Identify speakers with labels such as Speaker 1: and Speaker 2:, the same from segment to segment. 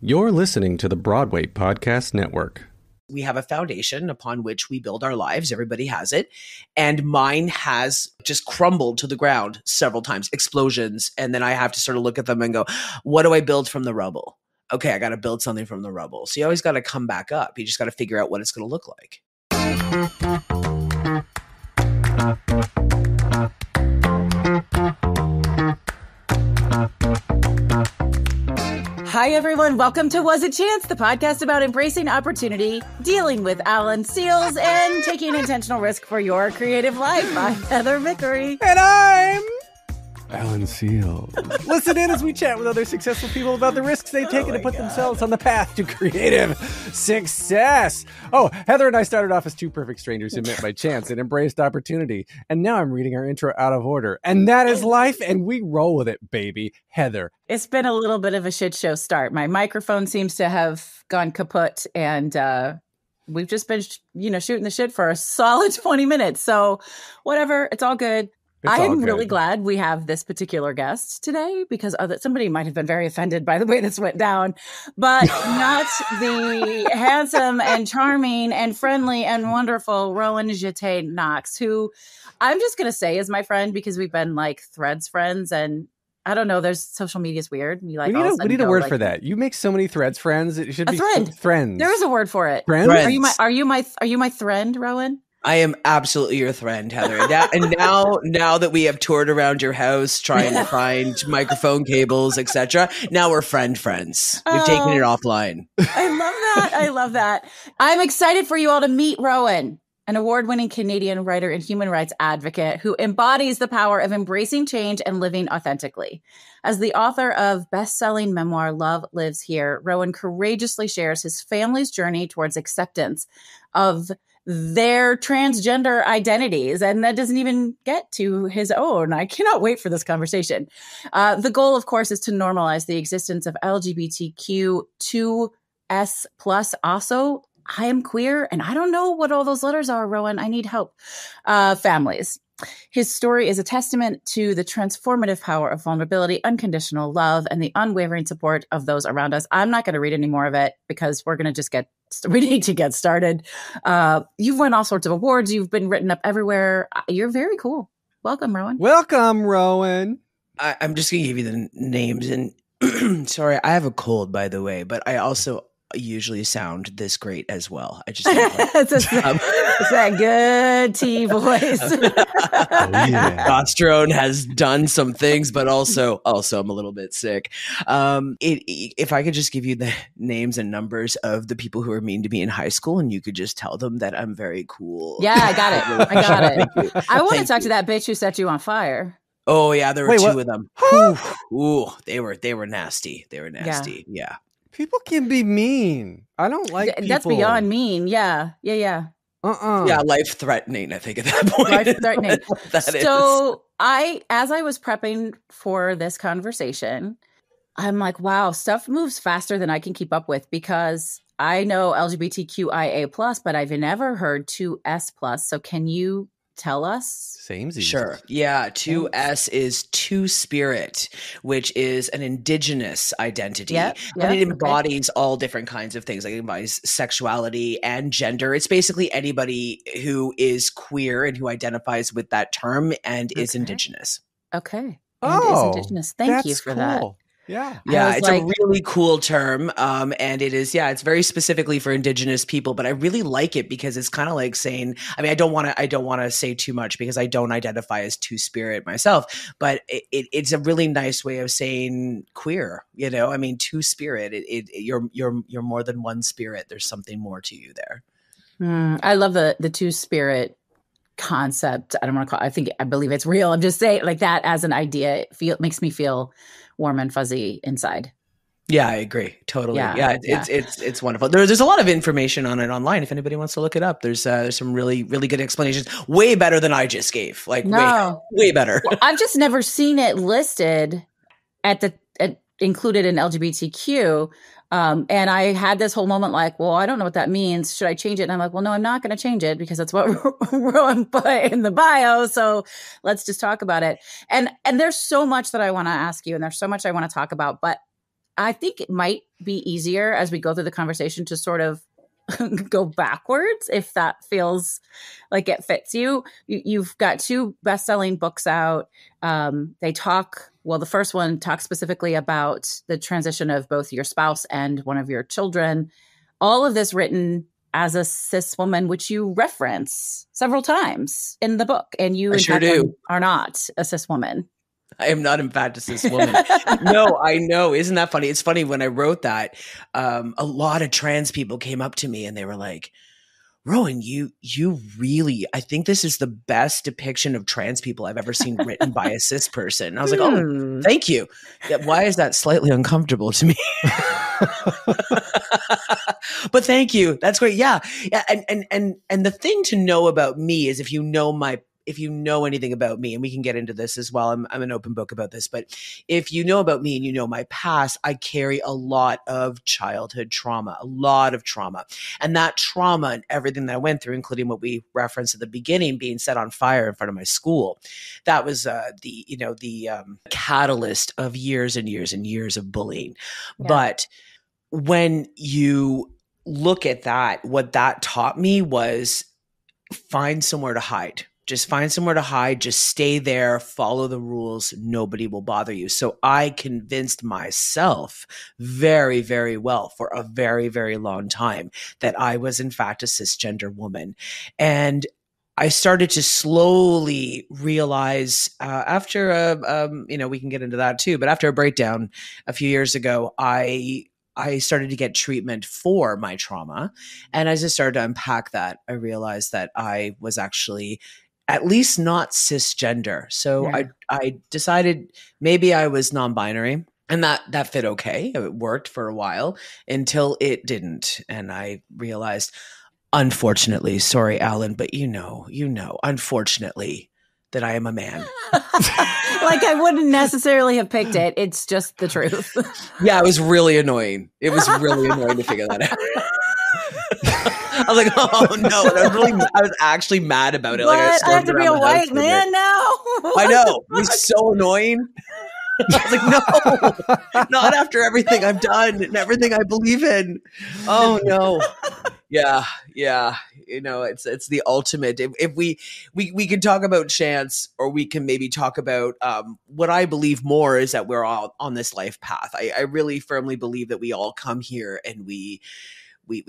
Speaker 1: You're listening to the Broadway Podcast Network.
Speaker 2: We have a foundation upon which we build our lives. Everybody has it. And mine has just crumbled to the ground several times, explosions. And then I have to sort of look at them and go, what do I build from the rubble? Okay, I got to build something from the rubble. So you always got to come back up. You just got to figure out what it's going to look like.
Speaker 3: Hi, everyone. Welcome to Was It Chance, the podcast about embracing opportunity, dealing with Alan Seals, and taking intentional risk for your creative life. I'm Heather Vickery.
Speaker 1: And I'm Alan Seals. Listen in as we chat with other successful people about the risks they've taken to put themselves on the path to creative success. Oh, Heather and I started off as two perfect strangers who met by chance and embraced opportunity. And now I'm reading our intro out of order. And that is life, and we roll with it, baby. Heather.
Speaker 3: It's been a little bit of a shit show start. My microphone seems to have gone kaput, and we've just been, shooting the shit for a solid 20 minutes. So whatever, it's all good. I'm really glad we have this particular guest today because somebody might have been very offended by the way this went down, but not the handsome and charming and friendly and wonderful Rowan Jetté Knox, who I'm just going to say is my friend because we've been like Threads friends, and I don't know, there's social media is weird. We
Speaker 1: need a word for that. You make so many Threads friends. It should be friends.
Speaker 3: There is a word for it.
Speaker 1: Friends?
Speaker 3: Are you my friend, Rowan?
Speaker 2: I am absolutely your friend, Heather. And now that we have toured around your house trying to find microphone cables, etc., now we're friends. We've taken it offline.
Speaker 3: I love that. I'm excited for you all to meet Rowan, an award-winning Canadian writer and human rights advocate who embodies the power of embracing change and living authentically. As the author of bestselling memoir, Love Lives Here, Rowan courageously shares his family's journey towards acceptance of their transgender identities, and that doesn't even get to his own. I cannot wait for this conversation. The goal, of course, is to normalize the existence of LGBTQ2S+. Also, I am queer, and I don't know what all those letters are, Rowan. I need help. Families. His story is a testament to the transformative power of vulnerability, unconditional love, and the unwavering support of those around us. I'm not going to read any more of it because we need to get started. You've won all sorts of awards. You've been written up everywhere. You're very cool. Welcome, Rowan.
Speaker 1: Welcome, Rowan.
Speaker 2: I'm just going to give you the names. And sorry, I have a cold, by the way, but I also usually sound this great as well. I just
Speaker 3: it's that good tea voice.
Speaker 2: Testosterone has done some things, but also I'm a little bit sick. If I could just give you the names and numbers of the people who were mean to me in high school, and you could just tell them that I'm very cool.
Speaker 3: Yeah, I got it. I want to talk to that bitch who set you on fire.
Speaker 2: Oh yeah, there were two of them. Ooh, they were nasty. They were nasty. Yeah.
Speaker 1: People can be mean. I don't like people.
Speaker 3: That's beyond mean. Yeah.
Speaker 2: Yeah, life-threatening, I think, at that point.
Speaker 3: Life-threatening. As I was prepping for this conversation, I'm like, wow, stuff moves faster than I can keep up with because I know LGBTQIA+, but I've never heard 2S+. So can you tell us?
Speaker 1: Samesies.
Speaker 2: Sure. Yeah. 2S is two-spirit, which is an indigenous identity. And it embodies all different kinds of things. Like it embodies sexuality and gender. It's basically anybody who is queer and who identifies with that term and is indigenous.
Speaker 3: Okay. And is indigenous. Thank you for that.
Speaker 1: Yeah.
Speaker 2: It's a really cool term. And it is, it's very specifically for indigenous people, but I really like it because it's kind of like saying, I don't want to say too much because I don't identify as two-spirit myself, but it's a really nice way of saying queer, two-spirit. You're more than one spirit. There's something more to you there.
Speaker 3: I love the two-spirit concept. I believe it's real. I'm just saying like that as an idea. It makes me feel warm and fuzzy inside.
Speaker 2: Yeah, I agree. Totally. Yeah, it's wonderful. There's a lot of information on it online. If anybody wants to look it up, there's some really, really good explanations. Way better than I just gave. Way better.
Speaker 3: Well, I've just never seen it listed included in LGBTQ. And I had this whole moment like, well, I don't know what that means. Should I change it? And I'm like, well, no, I'm not going to change it because that's what Rowan put in the bio. So let's just talk about it. And there's so much that I want to ask you and there's so much I want to talk about. But I think it might be easier as we go through the conversation to sort of go backwards if that feels like it fits you. You've got 2 best-selling books out. They talk, well, the first one talks specifically about the transition of both your spouse and one of your children. All of this written as a cis woman, which you reference several times in the book. And you,
Speaker 2: I sure do,
Speaker 3: are not a cis woman.
Speaker 2: I am not, in fact, a cis woman. No, I know. Isn't that funny? It's funny, when I wrote that, a lot of trans people came up to me and they were like, Rowan, you really, I think this is the best depiction of trans people I've ever seen written by a cis person. And I was like, oh, thank you. Yeah, why is that slightly uncomfortable to me? But thank you. That's great. Yeah. Yeah. And the thing to know about me is if you know anything about me, and we can get into this as well, I'm an open book about this, but if you know about me and you know my past, I carry a lot of childhood trauma, a lot of trauma. And that trauma and everything that I went through, including what we referenced at the beginning, being set on fire in front of my school, that was the catalyst of years and years and years of bullying. Yeah. But when you look at that, what that taught me was find somewhere to hide. Just find somewhere to hide, just stay there, follow the rules, nobody will bother you. So I convinced myself very, very well for a very, very long time that I was in fact a cisgender woman. And I started to slowly realize after we can get into that too, but after a breakdown a few years ago, I started to get treatment for my trauma. And as I started to unpack that, I realized that I was actually at least not cisgender. So yeah. I decided maybe I was non-binary, and that fit okay. It worked for a while until it didn't. And I realized, unfortunately, sorry, Alan, but unfortunately, that I am a man.
Speaker 3: Like, I wouldn't necessarily have picked it. It's just the truth.
Speaker 2: Yeah, it was really annoying. It was really annoying to figure that out. I was like, oh no. And I was actually mad about it.
Speaker 3: What?
Speaker 2: Like,
Speaker 3: I have to be a white man now?
Speaker 2: I know. It was so annoying. I was like, no, not after everything I've done and everything I believe in. Oh no. Yeah. It's the ultimate. If we can talk about chance, or we can maybe talk about what I believe more is that we're all on this life path. I really firmly believe that we all come here and we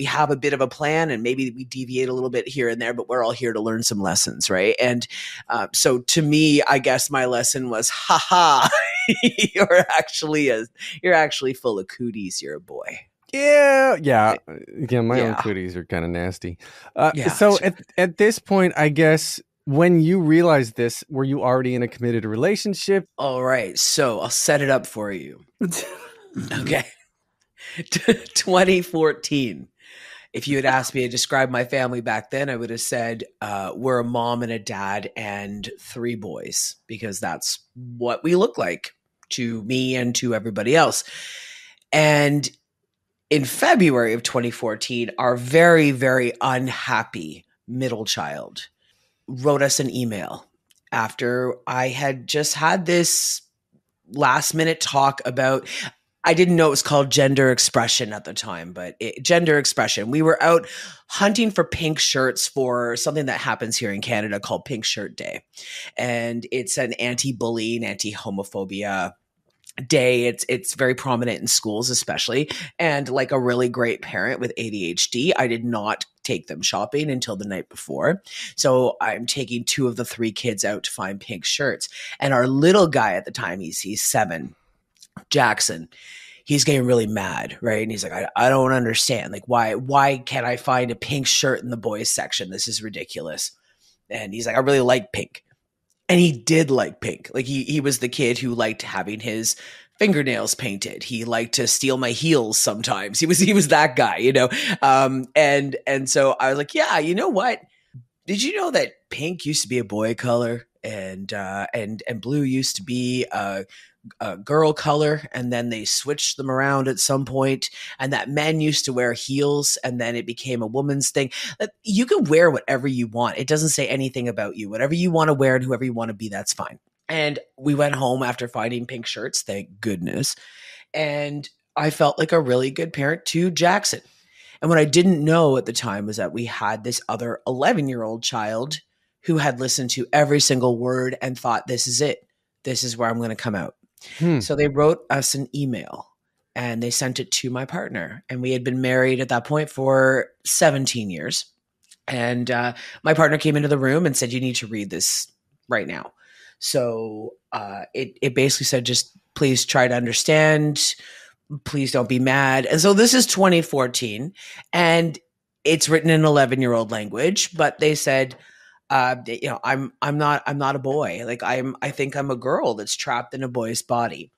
Speaker 2: have a bit of a plan, and maybe we deviate a little bit here and there, but we're all here to learn some lessons, right? And so to me, I guess my lesson was, you're actually full of cooties. You're a boy.
Speaker 1: Yeah. My own cooties are kind of nasty. So at this point, I guess, when you realized this, were you already in a committed relationship?
Speaker 2: All right. So I'll set it up for you. Okay. 2014. If you had asked me to describe my family back then, I would have said we're a mom and a dad and 3 boys, because that's what we look like to me and to everybody else. And in February of 2014, our very, very unhappy middle child wrote us an email after I had just had this last minute talk about, I didn't know it was called gender expression at the time, but gender expression. We were out hunting for pink shirts for something that happens here in Canada called Pink Shirt Day. And it's an anti-bullying, anti-homophobia day. It's very prominent in schools, especially. And like a really great parent with ADHD, I did not take them shopping until the night before. So I'm taking 2 of the 3 kids out to find pink shirts. And our little guy at the time, he's 7, Jackson, he's getting really mad, right? And he's like, I don't understand. Like, why can't I find a pink shirt in the boys section? This is ridiculous. And he's like, I really like pink. And he did like pink. Like he was the kid who liked having his fingernails painted. He liked to steal my heels sometimes. He was that guy, and so I was like, yeah, you know what? Did you know that pink used to be a boy color and blue used to be a girl color, and then they switched them around at some point, and that men used to wear heels, and then it became a woman's thing. You can wear whatever you want. It doesn't say anything about you. Whatever you want to wear and whoever you want to be, that's fine. And we went home after finding pink shirts, thank goodness. And I felt like a really good parent to Jackson. And what I didn't know at the time was that we had this other 11-year-old child who had listened to every single word and thought, this is it. This is where I'm going to come out. So they wrote us an email and they sent it to my partner. And we had been married at that point for 17 years. And my partner came into the room and said, you need to read this right now. So it basically said, just please try to understand. Please don't be mad. And so this is 2014 and it's written in 11-year-old language, but they said, I'm not a boy. Like I think I'm a girl that's trapped in a boy's body.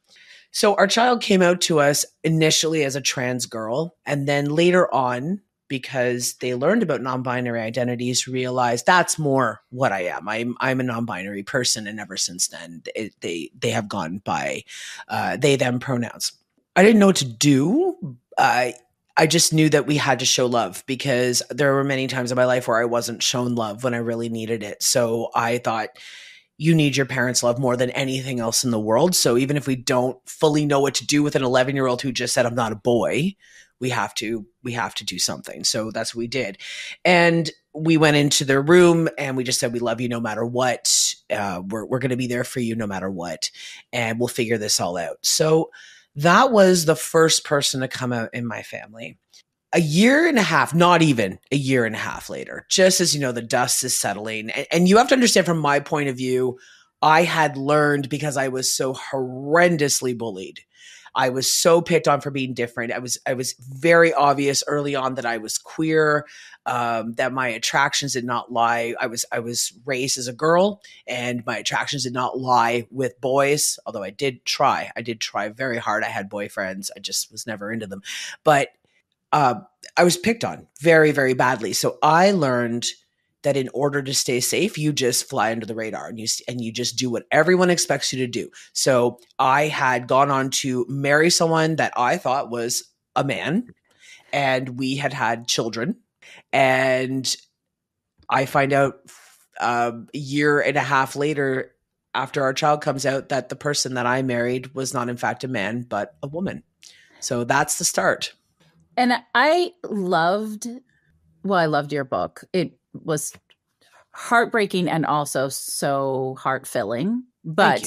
Speaker 2: So our child came out to us initially as a trans girl. And then later on, because they learned about non-binary identities, realized that's more what I am. I'm a non-binary person. And ever since then, they have gone by they, them pronouns. I didn't know what to do. I just knew that we had to show love because there were many times in my life where I wasn't shown love when I really needed it. So I thought, you need your parents' love more than anything else in the world. So even if we don't fully know what to do with an 11-year-old who just said, I'm not a boy, we have to do something. So that's what we did. And we went into their room and we just said, we love you no matter what. We're going to be there for you no matter what. And we'll figure this all out. So that was the first person to come out in my family. A year and a half, not even a year and a half later, just as, the dust is settling. And you have to understand from my point of view, I had learned because I was so horrendously bullied. I was so picked on for being different. I was very obvious early on that I was queer, that my attractions did not lie. I was raised as a girl and my attractions did not lie with boys, although I did try very hard. I had boyfriends. I just was never into them. But I was picked on very, very badly. So I learned that in order to stay safe, you just fly under the radar and you just do what everyone expects you to do. So I had gone on to marry someone that I thought was a man, and we had had children. And I find out a year and a half later, after our child comes out, that the person that I married was not in fact a man, but a woman. So that's the start.
Speaker 3: And I loved your book. It was heartbreaking and also so heart-filling. But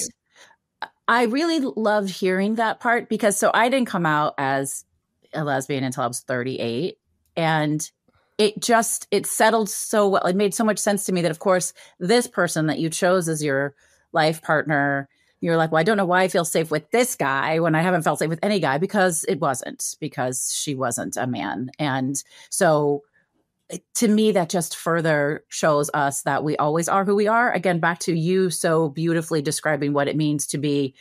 Speaker 3: I really loved hearing that part because so I didn't come out as a lesbian until I was 38. And it settled so well. It made so much sense to me that, of course, this person that you chose as your life partner, you're like, well, I don't know why I feel safe with this guy when I haven't felt safe with any guy because she wasn't a man. And so to me, that just further shows us that we always are who we are. Again, back to you so beautifully describing what it means to be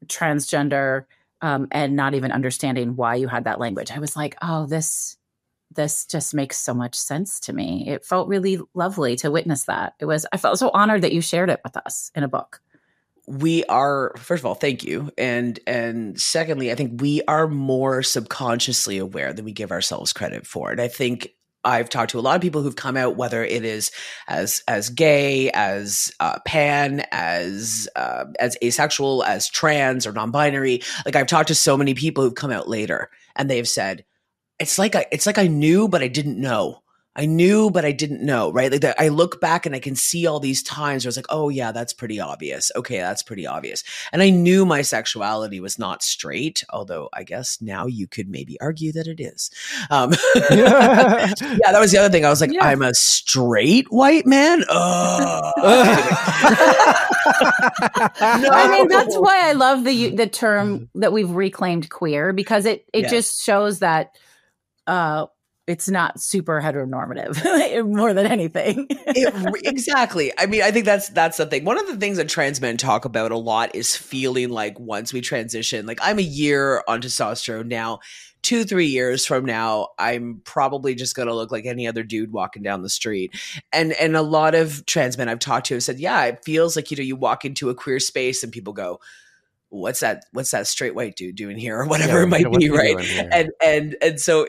Speaker 3: transgender and not even understanding why you had that language. I was like, oh, this just makes so much sense to me. It felt really lovely to witness that. I felt so honored that you shared it with us in a book.
Speaker 2: We are, first of all, thank you. And secondly, I think we are more subconsciously aware than we give ourselves credit for. And I think I've talked to a lot of people who've come out, whether it is as gay, as pan, as asexual, as trans or non-binary. Like I've talked to so many people who've come out later and they've said, it's like I knew, but I didn't know. I knew, but I didn't know, right? Like I look back and I can see all these times where it's like, oh yeah, that's pretty obvious. Okay, that's pretty obvious. And I knew my sexuality was not straight, although I guess now you could maybe argue that it is. Yeah, that was the other thing. I was like, I'm a straight white man? Oh.
Speaker 3: No. I mean, that's why I love the term that we've reclaimed queer, because it just shows that it's not super heteronormative more than anything.
Speaker 2: Exactly. I mean, I think that's the thing. One of the things that trans men talk about a lot is feeling like once we transition, like I'm a year on testosterone now, 2-3 years from now, I'm probably just going to look like any other dude walking down the street. And a lot of trans men I've talked to have said, yeah, it feels like, you walk into a queer space and people go, what's that straight white dude doing here or whatever it might be. Right. And so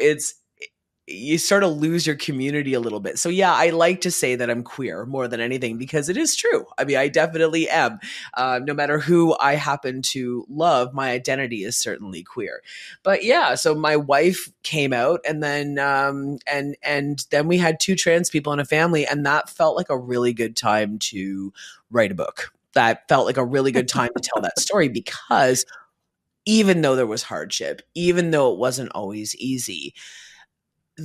Speaker 2: you sort of lose your community a little bit. So yeah, I like to say that I'm queer more than anything because it is true. I mean, I definitely am. No matter who I happen to love, my identity is certainly queer. But yeah, so my wife came out, and then and then we had 2 trans people in a family, and that felt like a really good time to write a book. That felt like a really good time to tell that story, because even though there was hardship, even though it wasn't always easy,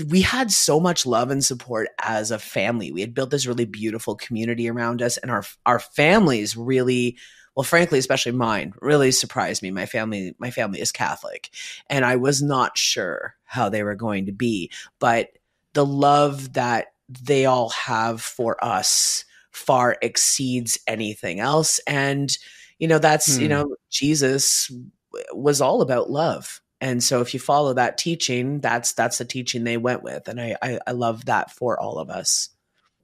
Speaker 2: we had so much love and support as a family. We had built this really beautiful community around us, and our families really, well, frankly, especially mine, really surprised me. My family is Catholic, and I was not sure how they were going to be, but the love that they all have for us far exceeds anything else. And, that's, Jesus was all about love. And so if you follow that teaching, that's the teaching they went with. And I love that for all of us.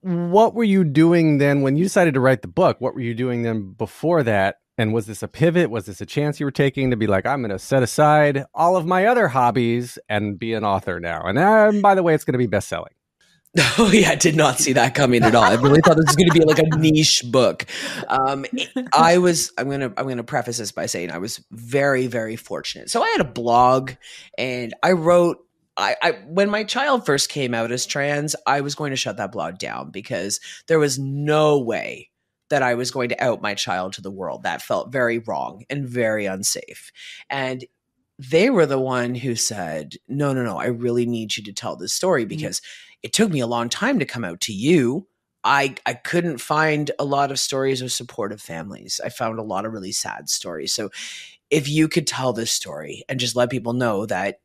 Speaker 1: What were you doing then when you decided to write the book? What were you doing then before that? And was this a pivot? Was this a chance you were taking to be like, I'm going to set aside all of my other hobbies and be an author now? And by the way, it's going to be bestselling.
Speaker 2: Oh yeah, I did not see that coming at all. I really thought this was going to be like a niche book. I'm going to preface this by saying I was very, very fortunate. So I had a blog, and I wrote, when my child first came out as trans, I was going to shut that blog down because there was no way that I was going to out my child to the world. That felt very wrong and very unsafe. And they were the one who said, no, I really need you to tell this story, because it took me a long time to come out to you. I couldn't find a lot of stories of supportive families. I found a lot of really sad stories. So if you could tell this story and just let people know that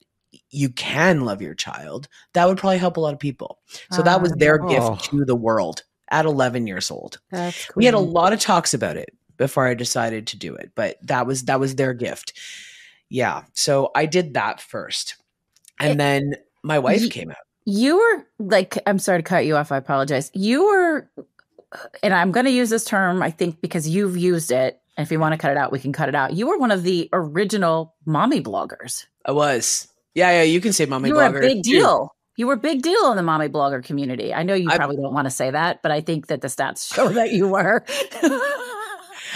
Speaker 2: you can love your child, that would probably help a lot of people. So that was their gift to the world at 11 years old.
Speaker 3: That's cool.
Speaker 2: We had a lot of talks about it before I decided to do it, but that was their gift. Yeah. So I did that first. And then my wife came out.
Speaker 3: You were like, I'm sorry to cut you off. I apologize. You were, and I'm going to use this term, I think, because you've used it. And if you want to cut it out, we can cut it out. You were one of the original mommy bloggers.
Speaker 2: I was. Yeah. You can say mommy blogger.
Speaker 3: You were a big deal. You were a big deal in the mommy blogger community. I know you probably don't want to say that, but I think that the stats show that you were.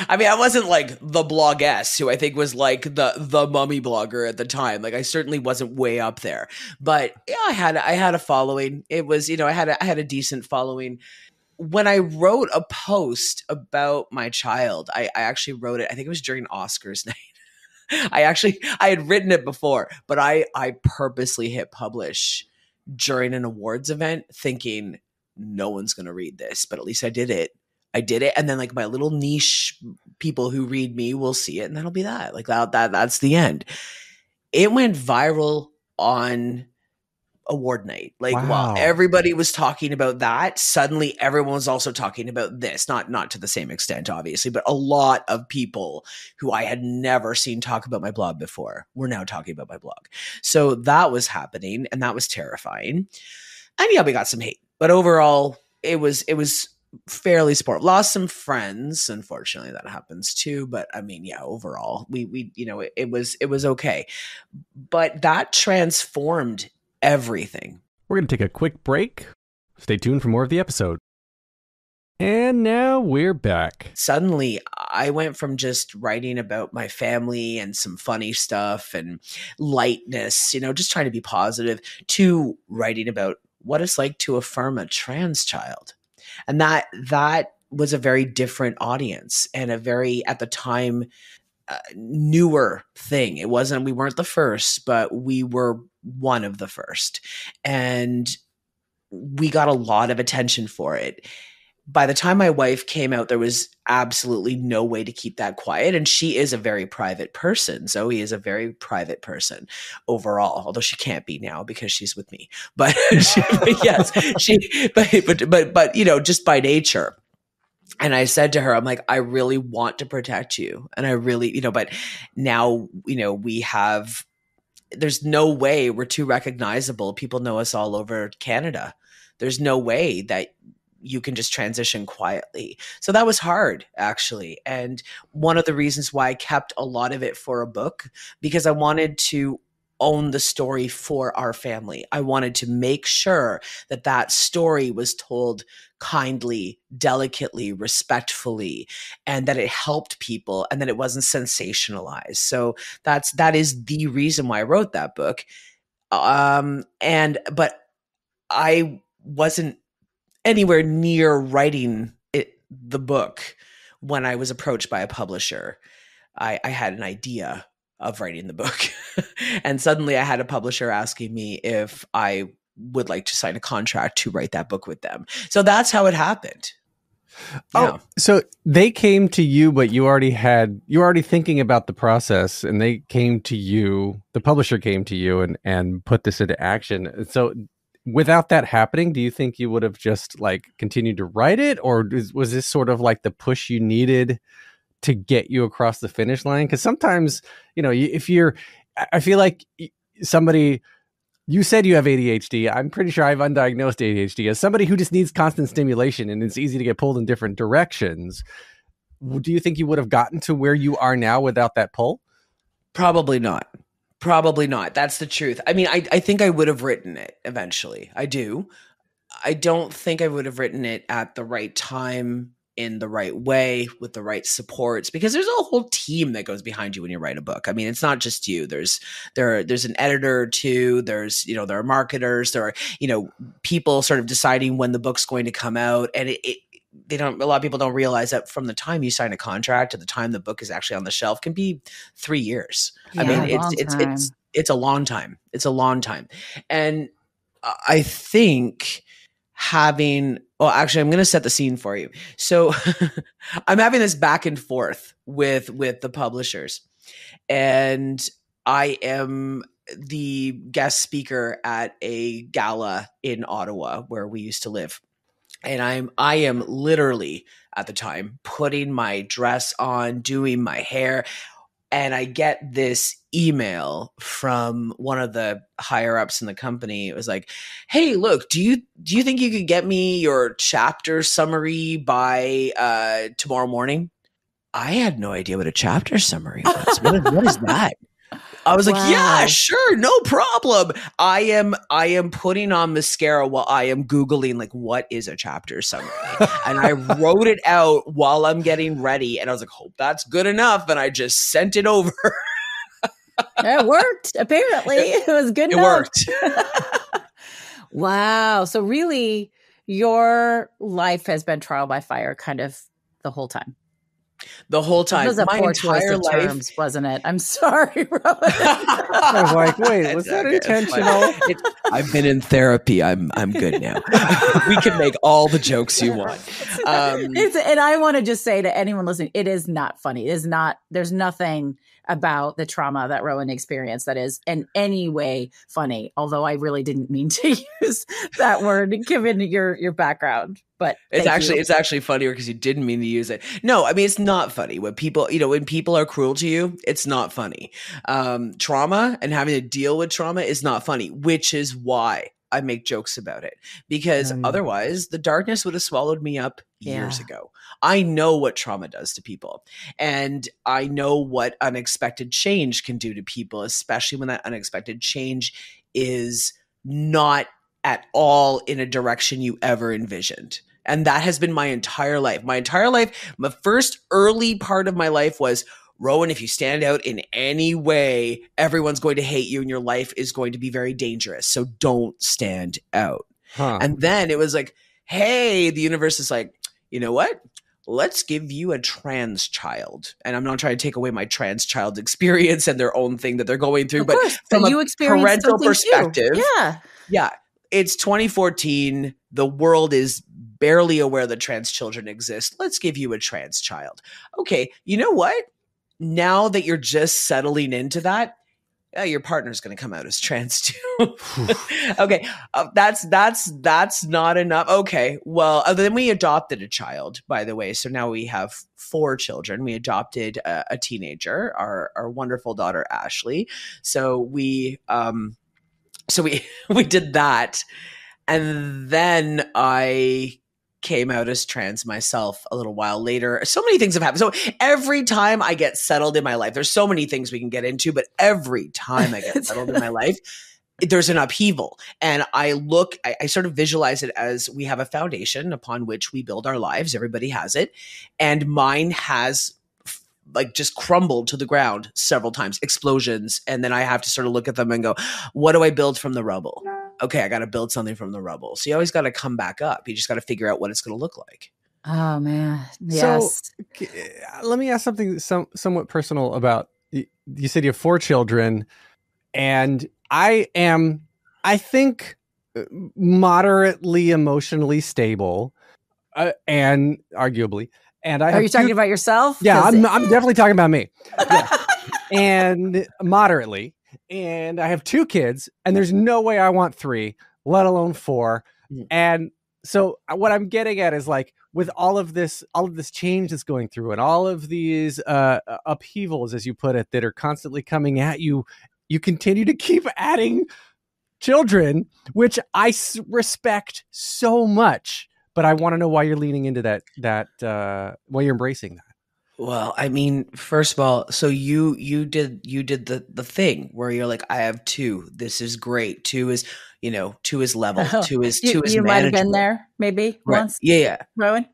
Speaker 2: I mean, I wasn't like the bloggess, who I think was like the mummy blogger at the time. Like, I certainly wasn't way up there, but yeah, I had a following. It was, I had a decent following. When I wrote a post about my child, I actually wrote it, I think it was during Oscars night. I had written it before, but I purposely hit publish during an awards event, thinking no one's going to read this, but at least I did it. And then like my little niche people who read me will see it, and that'll be that. Like that's the end. It went viral on award night. Like,
Speaker 1: wow.
Speaker 2: While everybody was talking about that, suddenly everyone was also talking about this. Not to the same extent, obviously, but a lot of people who I had never seen talk about my blog before were now talking about my blog. So that was happening, and that was terrifying. And yeah, we got some hate, but overall it was fairly supportive. Lost some friends, unfortunately. That happens too, but I mean, yeah, overall we it was okay. But that transformed everything.
Speaker 1: We're going to take a quick break. Stay tuned for more of the episode. And now we're back.
Speaker 2: Suddenly, I went from just writing about my family and some funny stuff and lightness, just trying to be positive, to writing about what it's like to affirm a trans child. And that was a very different audience, and a very, at the time, newer thing. We weren't the first, but we were one of the first. And we got a lot of attention for it. By the time my wife came out, there was absolutely no way to keep that quiet. And she is a very private person. Zoe is a very private person overall, although she can't be now because she's with me. But but just by nature. And I said to her, I'm like, I really want to protect you. And I really, but now, there's no way we're too recognizable. People know us all over Canada. There's no way that you can just transition quietly. So that was hard, actually. And one of the reasons why I kept a lot of it for a book, because I wanted to own the story for our family. I wanted to make sure that that story was told kindly, delicately, respectfully, and that it helped people and that it wasn't sensationalized. So that is the reason why I wrote that book. But I wasn't anywhere near writing the book when I was approached by a publisher. I had an idea of writing the book. And suddenly I had a publisher asking me if I would like to sign a contract to write that book with them. So that's how it happened.
Speaker 1: Yeah. Oh, so they came to you, but you were already thinking about the process, and they came to you, the publisher came to you and put this into action. So without that happening, do you think you would have just like continued to write it, or was this sort of like the push you needed to get you across the finish line? Because sometimes, I feel like somebody, you said you have ADHD. I'm pretty sure I've undiagnosed ADHD. As somebody who just needs constant stimulation and it's easy to get pulled in different directions, do you think you would have gotten to where you are now without that pull?
Speaker 2: Probably not. Probably not. That's the truth. I mean, I think I would have written it eventually. I do. I don't think I would have written it at the right time, in the right way, with the right supports, because there's a whole team that goes behind you when you write a book. I mean, it's not just you. There's an editor too. There are marketers. There are, people sort of deciding when the book's going to come out. And a lot of people don't realize that from the time you sign a contract to the time the book is actually on the shelf can be 3 years.
Speaker 3: Yeah,
Speaker 2: I mean, it's a long time. It's a long time. And I think actually, I'm going to set the scene for you. So I'm having this back and forth with the publishers, and I am the guest speaker at a gala in Ottawa where we used to live. And I am literally at the time putting my dress on, doing my hair, and I get this email from one of the higher ups in the company. It was like, "Hey, look, do you think you could get me your chapter summary by tomorrow morning?" I had no idea what a chapter summary was. What is that? I was like, "Yeah, sure, no problem." I am putting on mascara while I am Googling, like, what is a chapter summary? And I wrote it out while I'm getting ready. And I was like, hope that's good enough. And I just sent it over.
Speaker 3: It worked. Apparently it was good enough.
Speaker 2: It worked.
Speaker 3: Wow. So really your life has been trial by fire kind of the whole time.
Speaker 2: The whole time.
Speaker 3: It was a poor choice of terms, wasn't it? I'm sorry, Rowan.
Speaker 1: I was like, wait, was that intentional?
Speaker 2: I've been in therapy. I'm good now. We can make all the jokes you want.
Speaker 3: And I want to just say to anyone listening, it is not funny. It is not. There's nothing about the trauma that Rowan experienced that is in any way funny. Although I really didn't mean to use that word given your background. But it's
Speaker 2: actually funnier because you didn't mean to use it. No, I mean, it's not funny when people are cruel to you. It's not funny. Trauma and having to deal with trauma is not funny, which is why I make jokes about it, because otherwise the darkness would have swallowed me up years ago. I know what trauma does to people, and I know what unexpected change can do to people, especially when that unexpected change is not at all in a direction you ever envisioned. And that has been my entire life. My first early part of my life was, Rowan, if you stand out in any way, everyone's going to hate you and your life is going to be very dangerous. So don't stand out. And then it was like, hey, the universe is like, you know what? Let's give you a trans child. And I'm not trying to take away my trans child experience and their own thing that they're going through, but from a parental perspective. Yeah. It's 2014. The world is barely aware that trans children exist. Let's give you a trans child. Okay. You know what? Now that you're just settling into that, your partner's going to come out as trans too. Okay. That's not enough. Okay. Well, then we adopted a child, by the way. So now we have 4 children. We adopted a teenager, our wonderful daughter, Ashley. So we did that. And then I came out as trans myself a little while later. So many things have happened. So every time I get settled in my life, there's so many things we can get into, but every time I get settled in my life, there's an upheaval. And I sort of visualize it as we have a foundation upon which we build our lives. Everybody has it. And mine has like just crumbled to the ground several times, explosions. And then I have to sort of look at them and go, what do I build from the rubble? Okay, I got to build something from the rubble. So you always got to come back up. You just got to figure out what it's going to look like.
Speaker 3: Oh man. Yes.
Speaker 1: So let me ask something somewhat personal about, you said you have 4 children, and I think, moderately emotionally stable, and arguably. And
Speaker 3: Are you talking about yourself?
Speaker 1: Yeah, I'm definitely talking about me. Yeah. And moderately. And I have 2 kids, and there's no way I want 3, let alone 4. And so what I'm getting at is, like, with all of this change that's going through, and all of these upheavals, as you put it, that are constantly coming at you, you continue to keep adding children, which I respect so much. But I want to know why you're leaning into that, why you're embracing that.
Speaker 2: Well, I mean, first of all, so you did the thing where you're like, I have 2. This is great. 2 is level. 2 is
Speaker 3: you
Speaker 2: manageable.
Speaker 3: might have been there maybe once.
Speaker 2: Yeah.
Speaker 3: Rowan.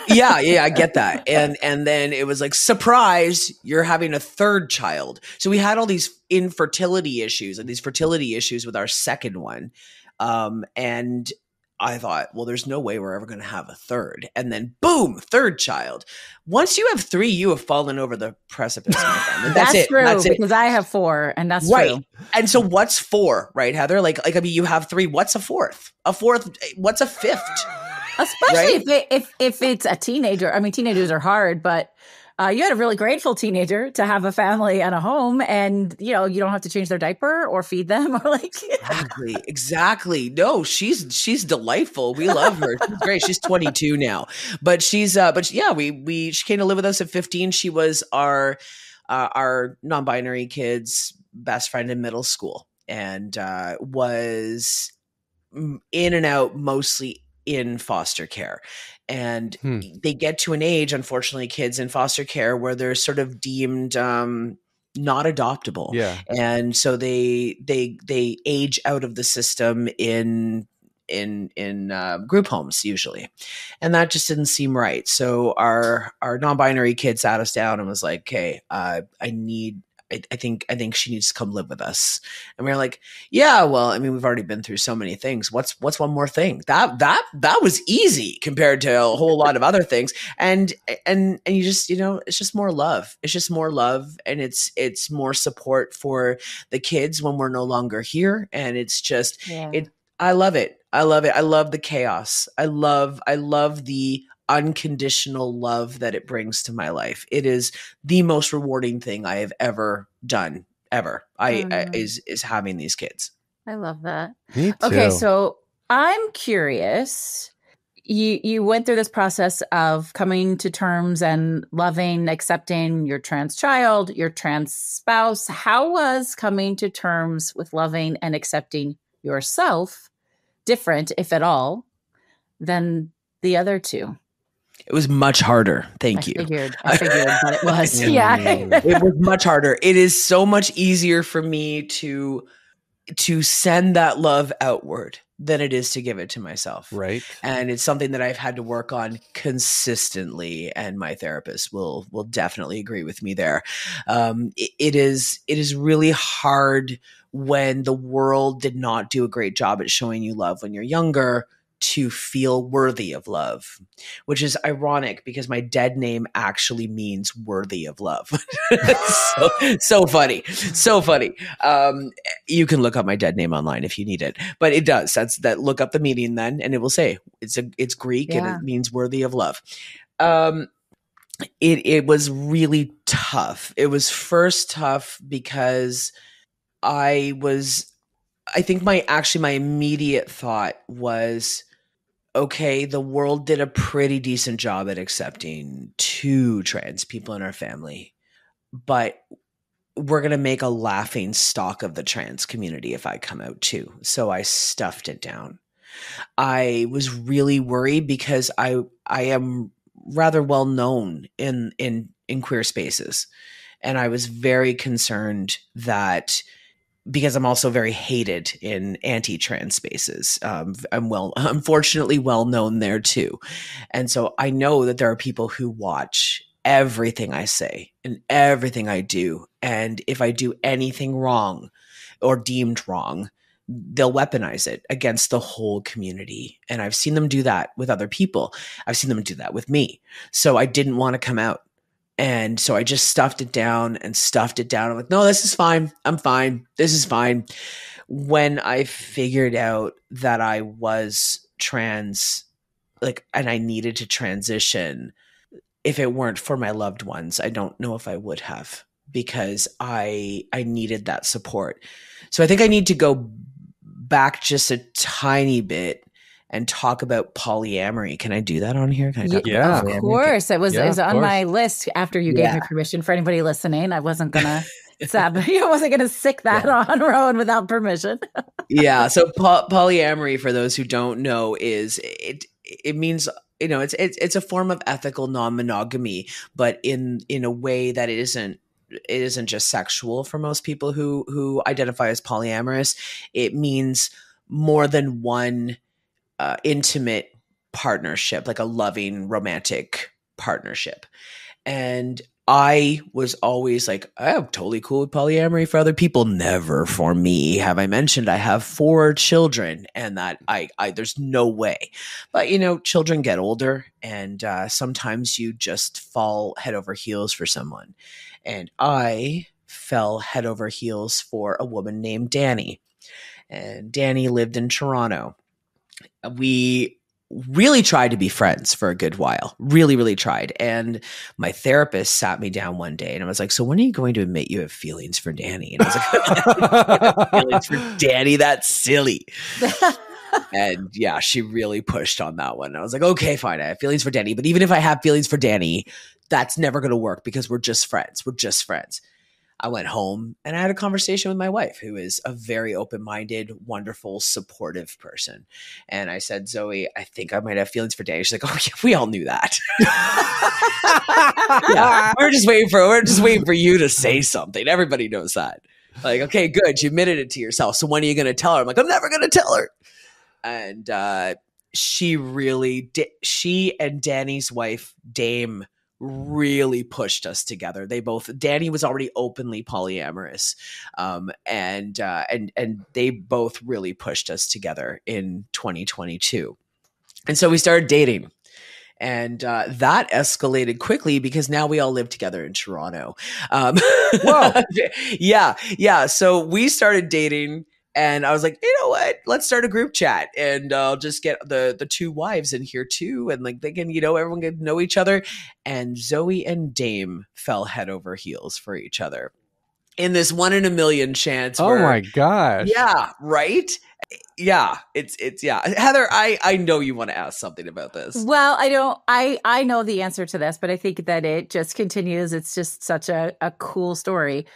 Speaker 2: yeah, I get that. And then it was like, surprise, you're having a 3rd child. So we had all these infertility issues and these fertility issues with our second one. And I thought, well, there's no way we're ever going to have a 3rd. And then boom, 3rd child. Once you have 3, you have fallen over the precipice. My friend.
Speaker 3: That's
Speaker 2: it.
Speaker 3: true,
Speaker 2: That's
Speaker 3: because I have 4, and that's
Speaker 2: right.
Speaker 3: true.
Speaker 2: And so what's 4, right, Heather? Like, I mean, you have 3. What's a 4th? A 4th, what's a 5th?
Speaker 3: Especially right? if it's a teenager. I mean, teenagers are hard, but you had a really grateful teenager to have a family and a home, and you don't have to change their diaper or feed them or like.
Speaker 2: Exactly. No, she's delightful. We love her. She's great. She's 22 now, but she came to live with us at 15. She was our non-binary kid's best friend in middle school, and was in and out mostly in foster care. And they get to an age, unfortunately, kids in foster care, where they're sort of deemed not adoptable.
Speaker 1: Yeah.
Speaker 2: And so they age out of the system in group homes usually. And that just didn't seem right. So our non-binary kid sat us down and was like, "Okay, I think she needs to come live with us." And we were like, yeah, well, I mean, we've already been through so many things. What's one more thing? That was easy compared to a whole lot of other things. And you just, it's just more love. It's just more love. And it's more support for the kids when we're no longer here. And it's just, I love it. I love it. I love the chaos. I love the unconditional love that it brings to my life. It is the most rewarding thing I have ever done, ever. Is having these kids.
Speaker 3: I love that.
Speaker 1: Me too.
Speaker 3: Okay, so I'm curious. You went through this process of coming to terms and loving, accepting your trans child, your trans spouse. How was coming to terms with loving and accepting yourself different, if at all, than the other 2?
Speaker 2: It was much harder. Thank you.
Speaker 3: I figured that it was. Yeah.
Speaker 2: It was much harder. It is so much easier for me to send that love outward than it is to give it to myself.
Speaker 1: Right.
Speaker 2: And it's something that I've had to work on consistently. And my therapist will definitely agree with me there. It is really hard when the world did not do a great job at showing you love when you're younger, to feel worthy of love, which is ironic because my dead name actually means worthy of love. so funny. So funny. You can look up my dead name online if you need it, but it does. Look up the meaning then, and it will say it's Greek and it means worthy of love. It was really tough. It was first tough because I think my immediate thought was, okay, the world did a pretty decent job at accepting 2 trans people in our family, but we're going to make a laughing stock of the trans community if I come out too. So I stuffed it down. I was really worried because I am rather well known in queer spaces. And I was very concerned that because I'm also very hated in anti-trans spaces. I'm unfortunately well known there too. And so I know that there are people who watch everything I say and everything I do. And if I do anything wrong or deemed wrong, they'll weaponize it against the whole community. And I've seen them do that with other people. I've seen them do that with me. So I didn't want to come out. And so I just stuffed it down and stuffed it down. I'm like, no, this is fine. I'm fine. This is fine. When I figured out that I was trans, like, and I needed to transition, if it weren't for my loved ones, I don't know if I would have, because I needed that support. So I think I need to go back just a tiny bit and talk about polyamory. Can I do that on here? Can I talk about polyamory?
Speaker 3: Of course. It was on my list after you gave
Speaker 2: Yeah.
Speaker 3: me permission. For anybody listening, I wasn't going to I wasn't going to sick that on Rowan without permission.
Speaker 2: Yeah. So polyamory, for those who don't know, is it means, you know, it's a form of ethical non-monogamy, but in a way that it isn't just sexual for most people who identify as polyamorous. It means more than one intimate partnership, like a loving romantic partnership. And I was always like, I'm totally cool with polyamory for other people. Never for me. Have I mentioned I have 4 children and that I there's no way. But, you know, children get older and sometimes you just fall head over heels for someone. And I fell head over heels for a woman named Danny. And Danny lived in Toronto. We really tried to be friends for a good while. Really, really tried. And my therapist sat me down one day and I was like, so when are you going to admit you have feelings for Danny? And I was like, feelings for Danny? That's silly. And yeah, she really pushed on that one. I was like, okay, fine. I have feelings for Danny. But even if I have feelings for Danny, that's never going to work because we're just friends. We're just friends. I went home and I had a conversation with my wife, who is a very open-minded, wonderful, supportive person. And I said, Zoe, I think I might have feelings for Danny. She's like, oh, yeah, we all knew that. Yeah, we're just waiting for you to say something. Everybody knows that. Like, okay, good. You admitted it to yourself. So when are you going to tell her? I'm like, I'm never going to tell her. And she and Danny's wife, Dame, really pushed us together. Danny was already openly polyamorous. And they both really pushed us together in 2022. And so we started dating. And that escalated quickly because now we all live together in Toronto.
Speaker 1: Whoa.
Speaker 2: Yeah. So we started dating. And I was like, you know what? Let's start a group chat and I'll just get the 2 wives in here too. And like they can, you know, everyone can know each other. And Zoe and Dame fell head over heels for each other in this 1 in a million chance.
Speaker 1: Oh my gosh.
Speaker 2: Yeah. Right. Yeah. It's yeah. Heather, I know you want to ask something about this.
Speaker 3: Well, I know the answer to this, but I think that it just continues. It's just such a cool story.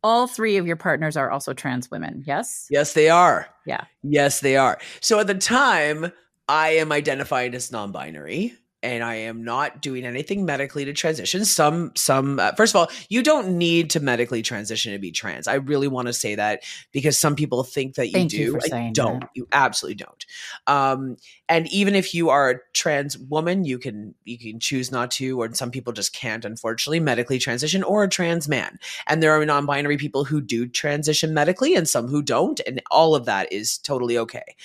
Speaker 3: All 3 of your partners are also trans women, yes?
Speaker 2: Yes, they are.
Speaker 3: Yeah.
Speaker 2: Yes, they are. So at the time, I am identifying as non-binary. And I am not doing anything medically to transition. First of all, you don't need to medically transition to be trans. I really want to say that because some people think that you
Speaker 3: Thank
Speaker 2: do.
Speaker 3: you for saying
Speaker 2: don't.
Speaker 3: That.
Speaker 2: You absolutely don't. And even if you are a trans woman, you can choose not to, or some people just can't, unfortunately, medically transition, or a trans man. And there are non-binary people who do transition medically and some who don't. And all of that is totally okay.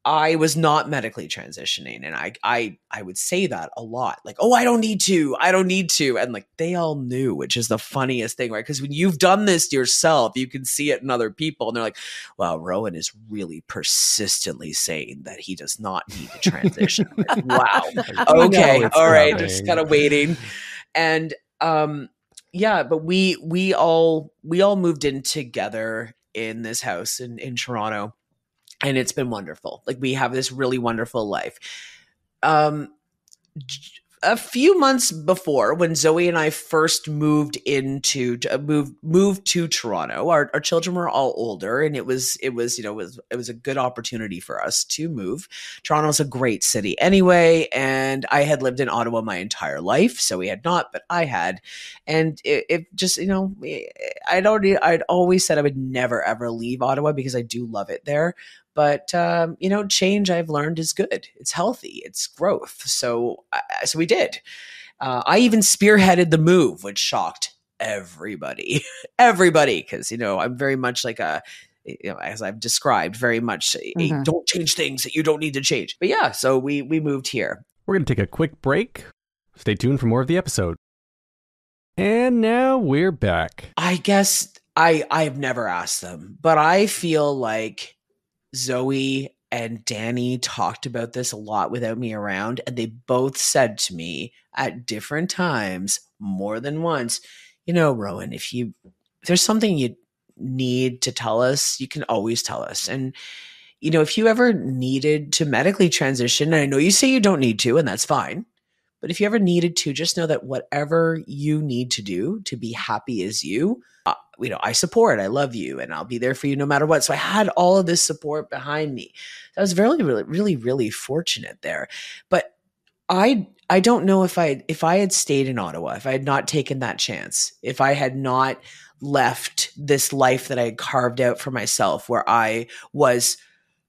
Speaker 2: I was not medically transitioning. And I would say that a lot. Like, oh, I don't need to. And like, they all knew, which is the funniest thing, right? Because when you've done this yourself, you can see it in other people. And they're like, wow, Rowan is really persistently saying that he does not need to transition. Like, wow. Okay. All right. Just kind of waiting. And yeah, but we all moved in together in this house in Toronto. And it's been wonderful. Like we have this really wonderful life. a few months before, when Zoe and I first moved to Toronto, our children were all older, and it was a good opportunity for us to move. Toronto's a great city anyway, and I had lived in Ottawa my entire life. Zoe had not, but I had, and it just, I'd always said I would never ever leave Ottawa because I do love it there. But, change, I've learned, is good. It's healthy. It's growth. So we did. I even spearheaded the move, which shocked everybody. Everybody. Because, I'm very much like as I've described, very much don't change things that you don't need to change. But yeah, so we moved here.
Speaker 1: We're going to take a quick break. Stay tuned for more of the episode. And now we're back.
Speaker 2: I guess I've never asked them, but I feel like Zoe and Danny talked about this a lot without me around, and they both said to me at different times, more than once, Rowan, if there's something you need to tell us, you can always tell us. And, if you ever needed to medically transition, and I know you say you don't need to, and that's fine, but if you ever needed to, just know that whatever you need to do to be happy as you, I support, I love you, and I'll be there for you no matter what. So I had all of this support behind me. I was really, really, really, really fortunate there. But I don't know if I had stayed in Ottawa, if I had not taken that chance, if I had not left this life that I had carved out for myself, where I was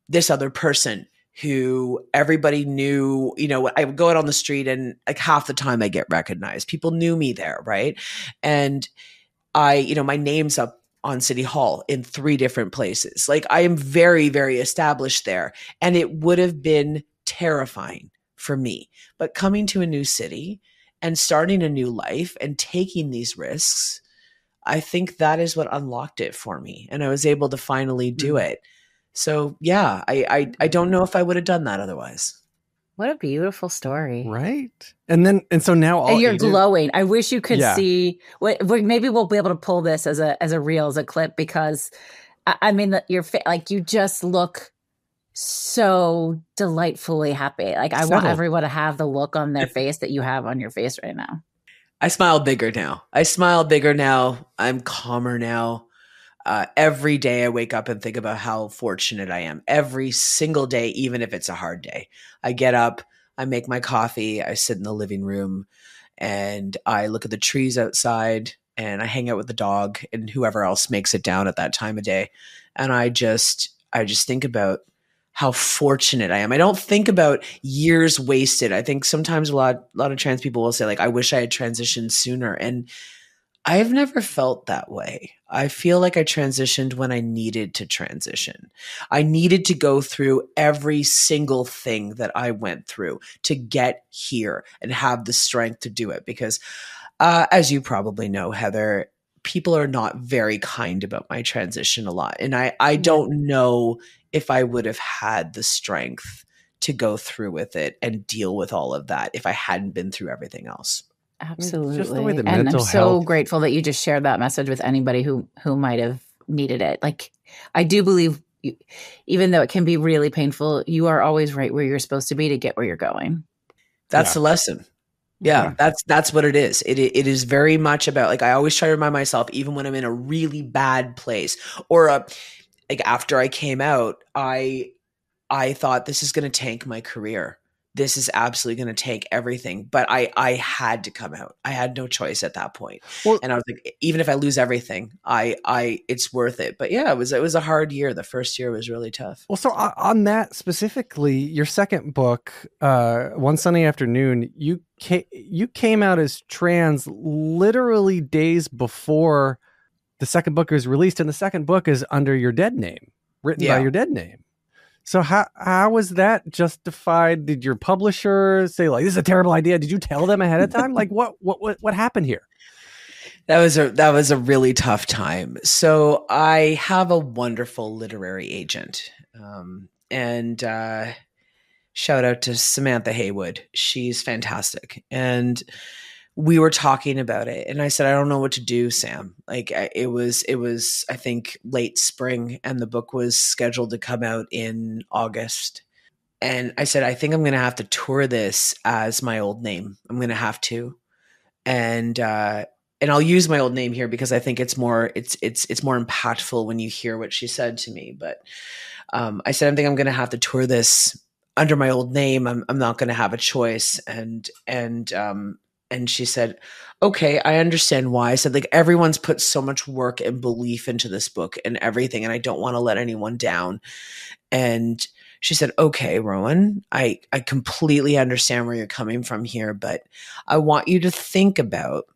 Speaker 2: this other person who everybody knew, I would go out on the street and like half the time I get recognized. People knew me there, right? And my name's up on City Hall in 3 different places. Like, I am very, very established there. And it would have been terrifying for me. But coming to a new city and starting a new life and taking these risks, I think that is what unlocked it for me. And I was able to finally do it. So yeah, I don't know if I would have done that otherwise.
Speaker 3: What a beautiful story.
Speaker 1: Right. And so now
Speaker 3: and you're glowing. I wish you could see maybe we'll be able to pull this as a reel, as a clip, because I mean, you just look so delightfully happy. Like, I want everyone to have the look on their face that you have on your face right now.
Speaker 2: I smile bigger now. I'm calmer now. Every day I wake up and think about how fortunate I am. Every single day, even if it's a hard day. I get up, I make my coffee, I sit in the living room, and I look at the trees outside, and I hang out with the dog and whoever else makes it down at that time of day. And I just think about how fortunate I am. I don't think about years wasted. I think sometimes a lot of trans people will say, like, I wish I had transitioned sooner. And I've never felt that way. I feel like I transitioned when I needed to transition. I needed to go through every single thing that I went through to get here and have the strength to do it. Because as you probably know, Heather, people are not very kind about my transition a lot. And I don't know if I would have had the strength to go through with it and deal with all of that if I hadn't been through everything else.
Speaker 3: Absolutely.
Speaker 1: Just the way that
Speaker 3: and
Speaker 1: mental
Speaker 3: I'm so
Speaker 1: health...
Speaker 3: grateful that you just shared that message with anybody who might have needed it. Like, I do believe, even though it can be really painful, you are always right where you're supposed to be to get where you're going.
Speaker 2: That's the lesson. Yeah, that's what it is. It is very much about, like, I always try to remind myself, even when I'm in a really bad place, or like after I came out, I thought, this is going to tank my career. This is absolutely going to take everything. But I had to come out. I had no choice at that point. Well, and I was like, even if I lose everything, it's worth it. But yeah, it was a hard year. The first year was really tough.
Speaker 1: Well, so on that specifically, your second book, One Sunday Afternoon, you came out as trans literally days before the second book was released, and the second book is under your dead name, written by your dead name. So how was that justified? Did your publisher say, like, this is a terrible idea? Did you tell them ahead of time? Like, what happened here?
Speaker 2: That was a really tough time. So I have a wonderful literary agent, and shout out to Samantha Haywood. She's fantastic. And we were talking about it, and I said, I don't know what to do, Sam. Like, it was, I think, late spring, and the book was scheduled to come out in August. And I said, I think I'm going to have to tour this as my old name. I'm going to have to. And I'll use my old name here because I think it's more impactful when you hear what she said to me. But I said, I think I'm going to have to tour this under my old name. I'm not going to have a choice. And she said, okay, I understand why. I said, like, everyone's put so much work and belief into this book and everything, and I don't want to let anyone down. And she said, okay, Rowan, I completely understand where you're coming from here, but I want you to think about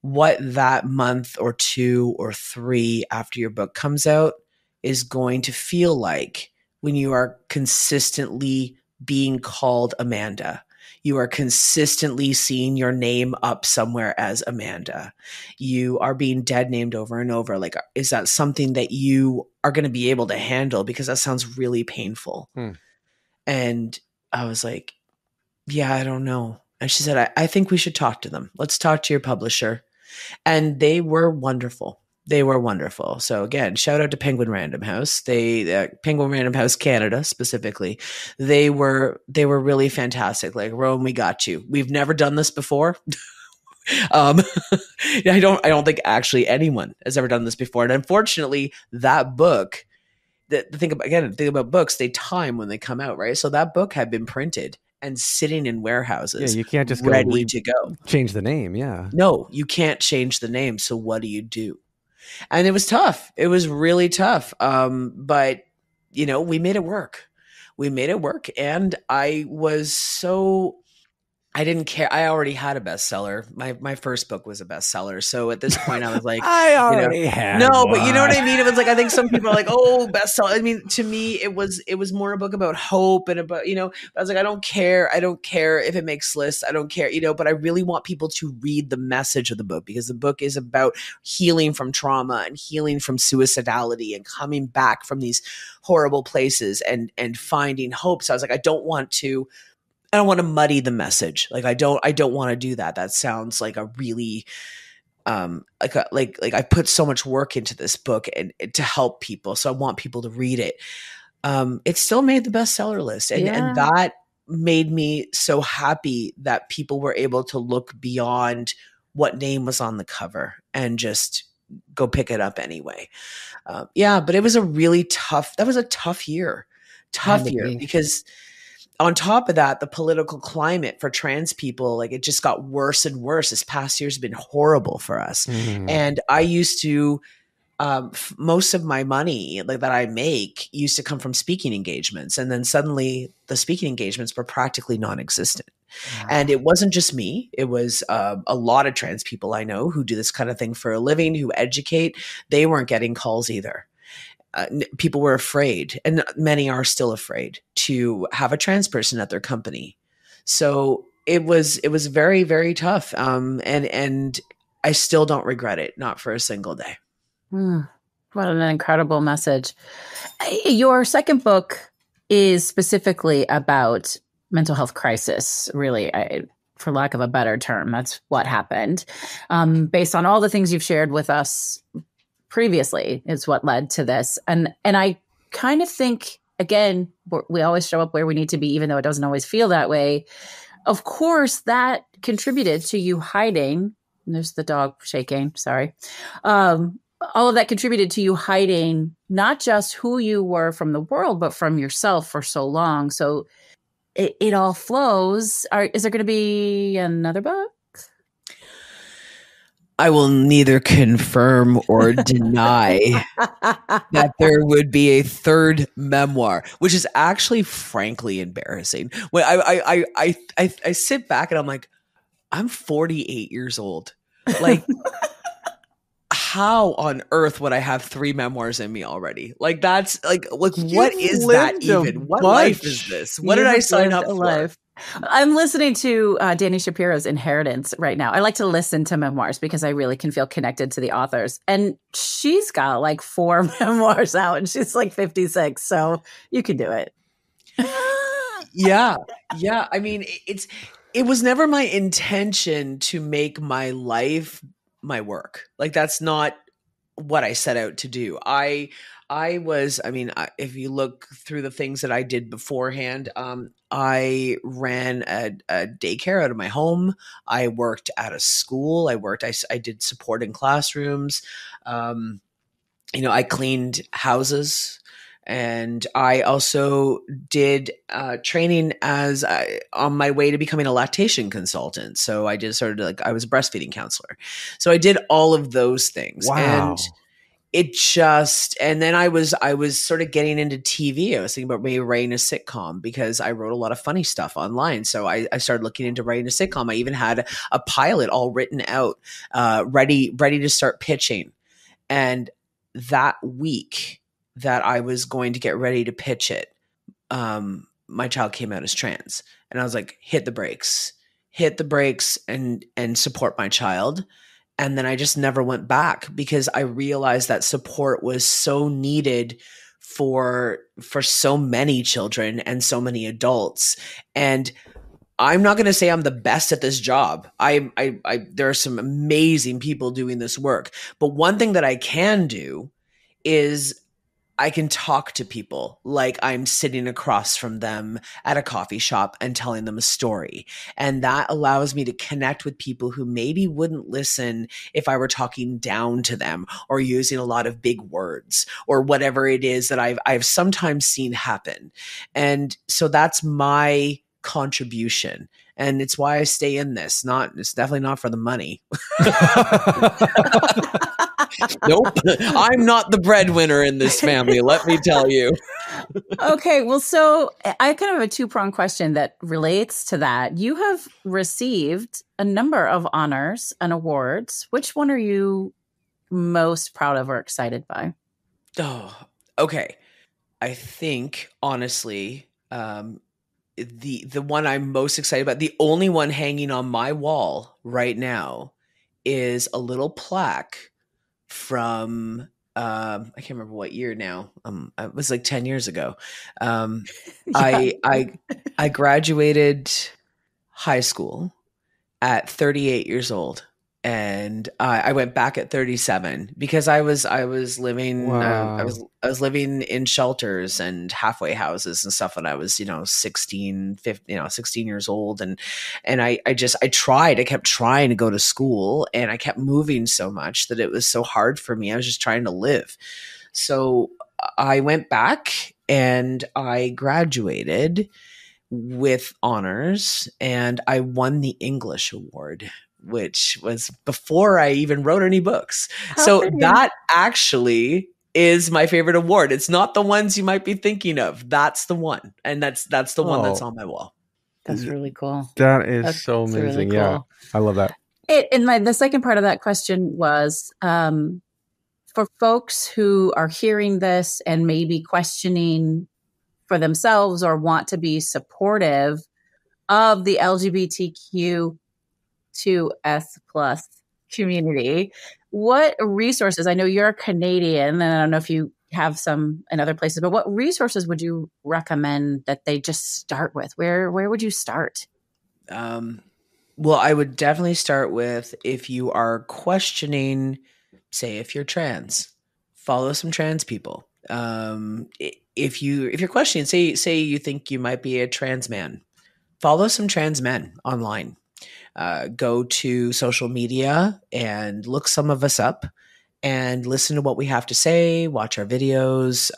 Speaker 2: what that month or 2 or 3 after your book comes out is going to feel like when you are consistently being called Amanda. You are consistently seeing your name up somewhere as Amanda. You are being dead named over and over. Like, is that something that you are going to be able to handle? Because that sounds really painful. And I was like, yeah, I don't know. And she said, I think we should talk to them. Let's talk to your publisher. And they were wonderful. They were wonderful. So again, shout out to Penguin Random House. Penguin Random House Canada specifically. They were really fantastic. Like, Rowan, we got you. We've never done this before. I don't think actually anyone has ever done this before. And unfortunately, that book, the thing about books, they time when they come out, right? So that book had been printed and sitting in warehouses.
Speaker 1: Yeah, you can't just
Speaker 2: ready to go.
Speaker 1: Change the name, yeah.
Speaker 2: No, you can't change the name. So what do? And it was tough. It was really tough. But we made it work. And I didn't care. I already had a bestseller. My first book was a bestseller. So at this point I was like,
Speaker 1: I already had one.
Speaker 2: But you know what I mean? It was like, I think some people are like, oh, bestseller. I mean, to me, it was more a book about hope and about, I was like, I don't care. I don't care if it makes lists. I don't care, but I really want people to read the message of the book, because the book is about healing from trauma and healing from suicidality and coming back from these horrible places and finding hope. So I was like, I don't want to muddy the message. Like, I don't want to do that. That sounds like a really, like I put so much work into this book and to help people. So I want people to read it. It still made the bestseller list. And that made me so happy that people were able to look beyond what name was on the cover and just go pick it up anyway. But it was a tough year, because on top of that, the political climate for trans people, like, it just got worse and worse. This past year's been horrible for us. And I used to, most of my money that I make used to come from speaking engagements. And then suddenly the speaking engagements were practically non-existent. And it wasn't just me. It was a lot of trans people I know who do this kind of thing for a living, who educate. They weren't getting calls either. People were afraid, and many are still afraid, to have a trans person at their company. So it was very, very tough. And I still don't regret it, not for a single day.
Speaker 3: What an incredible message. Your second book is specifically about mental health crisis, really, for lack of a better term. That's what happened. Based on all the things you've shared with us previously is what led to this. And I kind of think, again, we always show up where we need to be, even though it doesn't always feel that way. Of course, that contributed to you hiding. There's the dog shaking. Sorry. All of that contributed to you hiding not just who you were from the world, but from yourself for so long. So it all flows. Is there going to be another book?
Speaker 2: I will neither confirm or deny that there would be a third memoir, which is actually frankly embarrassing. When I sit back and I'm like, I'm 48 years old. Like, how on earth would I have 3 memoirs in me already? Like, that's like what is that even? What life is this? What did I sign up for?
Speaker 3: I'm listening to Dani Shapiro's Inheritance right now. I like to listen to memoirs because I really can feel connected to the authors. And she's got like 4 memoirs out, and she's like 56. So you can do it.
Speaker 2: Yeah. I mean, it was never my intention to make my life my work. Like, that's not what I set out to do. I If you look through the things that I did beforehand, I ran a daycare out of my home. I worked at a school. I did support in classrooms. I cleaned houses, and I also did training on my way to becoming a lactation consultant. So I did I was a breastfeeding counselor. So I did all of those things.
Speaker 1: Wow.
Speaker 2: And then I was sort of getting into TV. I was thinking about maybe writing a sitcom because I wrote a lot of funny stuff online. So I started looking into writing a sitcom. I even had a pilot all written out, ready to start pitching. And that week that I was going to get ready to pitch it, my child came out as trans, and I was like, hit the brakes and support my child. And then I just never went back because I realized that support was so needed for so many children and so many adults. And I'm not going to say I'm the best at this job. There are some amazing people doing this work, but one thing that I can do is I can talk to people like I'm sitting across from them at a coffee shop and telling them a story. And that allows me to connect with people who maybe wouldn't listen if I were talking down to them or using a lot of big words or whatever it is that I've sometimes seen happen. And so that's my contribution. And it's why I stay in this. It's definitely not for the money. Nope. I'm not the breadwinner in this family, let me tell you.
Speaker 3: Okay, well, so I kind of have a two-pronged question that relates to that. You have received a number of honors and awards. Which one are you most proud of or excited by?
Speaker 2: Oh, okay. I think, honestly, the one I'm most excited about, the only one hanging on my wall right now, is a little plaque from I can't remember what year now. It was like 10 years ago. Yeah. I graduated high school at 38 years old. And I went back at 37 because I was living
Speaker 1: Wow.
Speaker 2: I was living in shelters and halfway houses and stuff when I was 16 years old, and I kept trying to go to school, and I kept moving so much that it was so hard for me. I was just trying to live. So I went back and I graduated with honors, and I won the English award, which was before I even wrote any books. That actually is my favorite award. It's not the ones you might be thinking of. That's the one. And that's the one that's on my wall.
Speaker 3: That's really cool.
Speaker 1: That's so amazing. Really cool. Yeah. I love that.
Speaker 3: The second part of that question was, for folks who are hearing this and maybe questioning for themselves or want to be supportive of the LGBTQ2S+ community, what resources, I know you're Canadian, and I don't know if you have some in other places, but what resources would you recommend that they just start with? Where would you start?
Speaker 2: Well, I would definitely start with, if you are questioning, say if you're trans, follow some trans people. If you're questioning, say you think you might be a trans man, follow some trans men online. Go to social media and look some of us up and listen to what we have to say, watch our videos.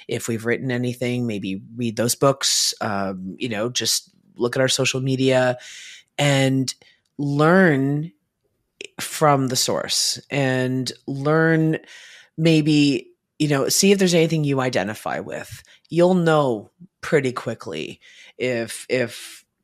Speaker 2: If we've written anything, maybe read those books, just look at our social media and learn from the source, and learn, maybe, see if there's anything you identify with. You'll know pretty quickly if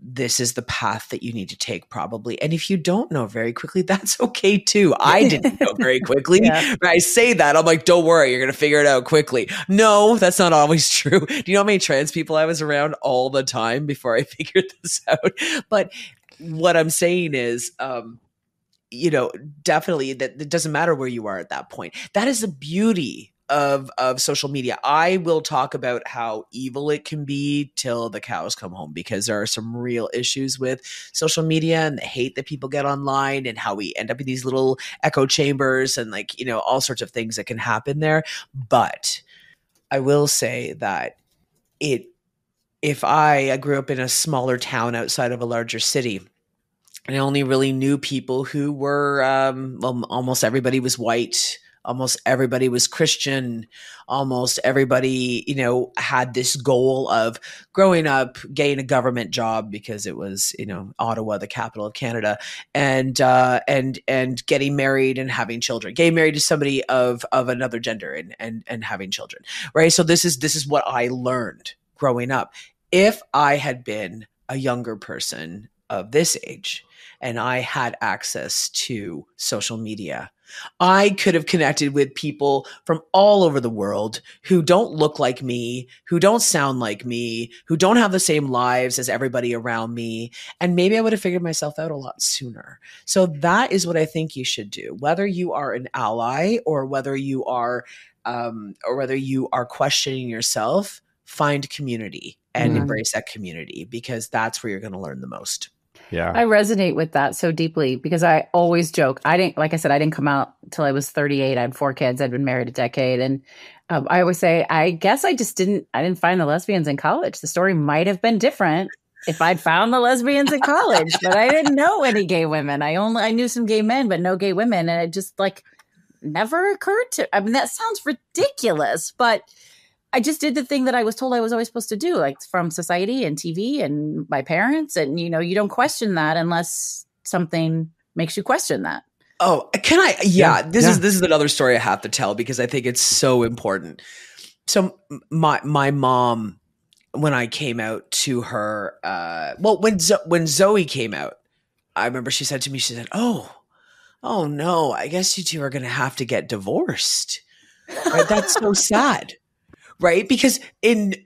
Speaker 2: this is the path that you need to take, probably. And if you don't know very quickly, that's okay too. I didn't know very quickly. Yeah. I say that, I'm like, don't worry, you're going to figure it out quickly. No, that's not always true. Do you know how many trans people I was around all the time before I figured this out? But what I'm saying is, definitely that it doesn't matter where you are at that point. That is the beauty of social media. I will talk about how evil it can be till the cows come home, because there are some real issues with social media and the hate that people get online, and how we end up in these little echo chambers, and all sorts of things that can happen there. But I will say that if I grew up in a smaller town outside of a larger city, and I only really knew people who were, almost everybody was white, almost everybody was Christian, almost everybody, had this goal of growing up, getting a government job because it was, Ottawa, the capital of Canada, and getting married and having children, getting married to somebody of another gender and having children, right? So this is what I learned growing up. If I had been a younger person of this age and I had access to social media, I could have connected with people from all over the world who don't look like me, who don't sound like me, who don't have the same lives as everybody around me. And maybe I would have figured myself out a lot sooner. So that is what I think you should do. Whether you are an ally or whether you are questioning yourself, find community and embrace that community, because that's where you're going to learn the most.
Speaker 1: Yeah.
Speaker 3: I resonate with that so deeply because I always joke. I didn't come out till I was 38. I had 4 kids. I'd been married a decade. And I always say, I guess I didn't find the lesbians in college. The story might have been different if I'd found the lesbians in college, but I didn't know any gay women. I knew some gay men, but no gay women. And it just never occurred to, that sounds ridiculous, but I just did the thing that I was told I was always supposed to do, from society and TV and my parents. And, you don't question that unless something makes you question that.
Speaker 2: Oh, can I? Yeah, this is another story I have to tell because I think it's so important. So my mom, when I came out to her, when Zoe came out, I remember she said to me, oh no, I guess you two are going to have to get divorced. Right? That's so sad. Right? Because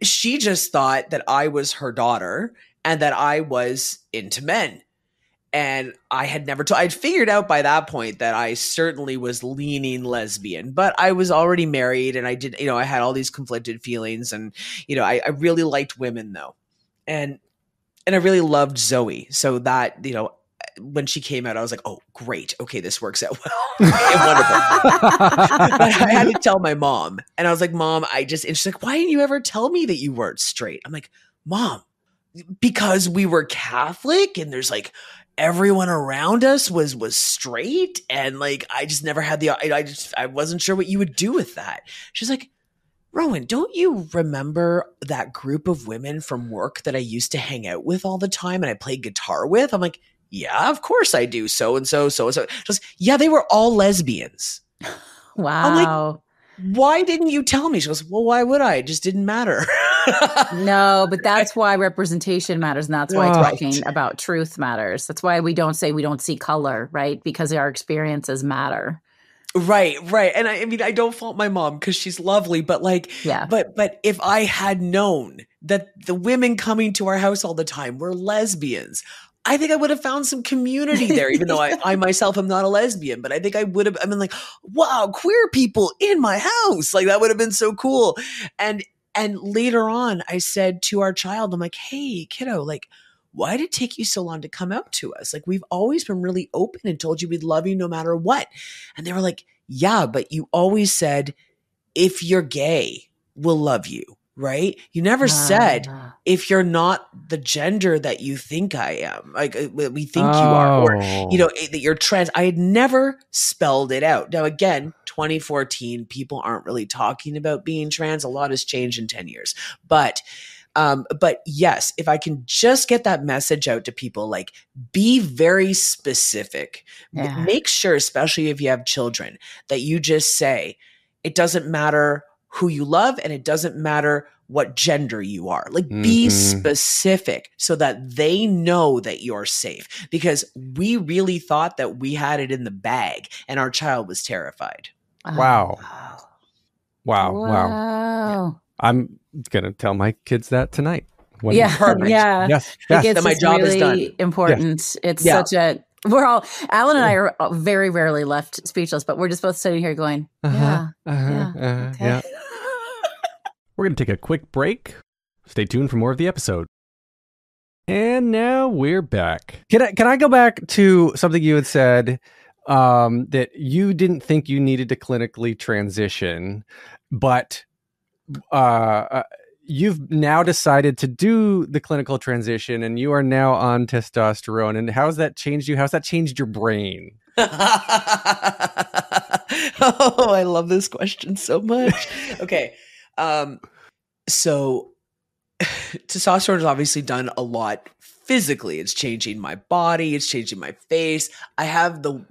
Speaker 2: she just thought that I was her daughter and that I was into men. And I had never I'd figured out by that point that I certainly was leaning lesbian, but I was already married and I did, I had all these conflicted feelings and, I really liked women though. And I really loved Zoe. So that, when she came out, I was like, oh, great. Okay, this works out well. Okay, wonderful. But I had to tell my mom. And I was like, Mom, and she's like, why didn't you ever tell me that you weren't straight? I'm like, Mom, because we were Catholic and there's everyone around us was straight. And I just never had I wasn't sure what you would do with that. She's like, Rowan, don't you remember that group of women from work that I used to hang out with all the time and I played guitar with? I'm like, yeah, of course I do. So-and-so. Just, yeah, they were all lesbians.
Speaker 3: Wow.
Speaker 2: I'm like, why didn't you tell me? She goes, well, why would I? It just didn't matter.
Speaker 3: No, but that's why representation matters. And that's why talking about truth matters. That's why we don't say we don't see color, right? Because our experiences matter.
Speaker 2: Right. And I don't fault my mom because she's lovely, but but if I had known that the women coming to our house all the time were lesbians, I think I would have found some community there, even though I myself am not a lesbian, but I think I would have, wow, queer people in my house. That would have been so cool. And later on I said to our child, I'm like, hey kiddo, why did it take you so long to come out to us? We've always been really open and told you we'd love you no matter what. And they were like, yeah, but you always said, if you're gay, we'll love you. Right? You never said, if you're not the gender that you think I am, we think you are, or, that you're trans. I had never spelled it out. Now, again, 2014, people aren't really talking about being trans. A lot has changed in 10 years. But yes, if I can just get that message out to people, be very specific, make sure, especially if you have children, that you just say, it doesn't matter who you love, and it doesn't matter what gender you are. Be specific so that they know that you're safe, because we really thought that we had it in the bag and our child was terrified.
Speaker 1: Wow. I'm going to tell my kids that tonight.
Speaker 2: Perfect.
Speaker 3: Yeah.
Speaker 1: Yes.
Speaker 2: Then my job is done.
Speaker 3: Important. Yes. It's such a, Alan and I are very rarely left speechless, but we're just both sitting here going, okay.
Speaker 1: We're going to take a quick break. Stay tuned for more of the episode. And now we're back. Can I go back to something you had said, that you didn't think you needed to clinically transition, but you've now decided to do the clinical transition, and you are now on testosterone. And how's that changed you? How's that changed your brain?
Speaker 2: Oh, I love this question so much. Okay. So testosterone has obviously done a lot physically. It's changing my body. It's changing my face. I have the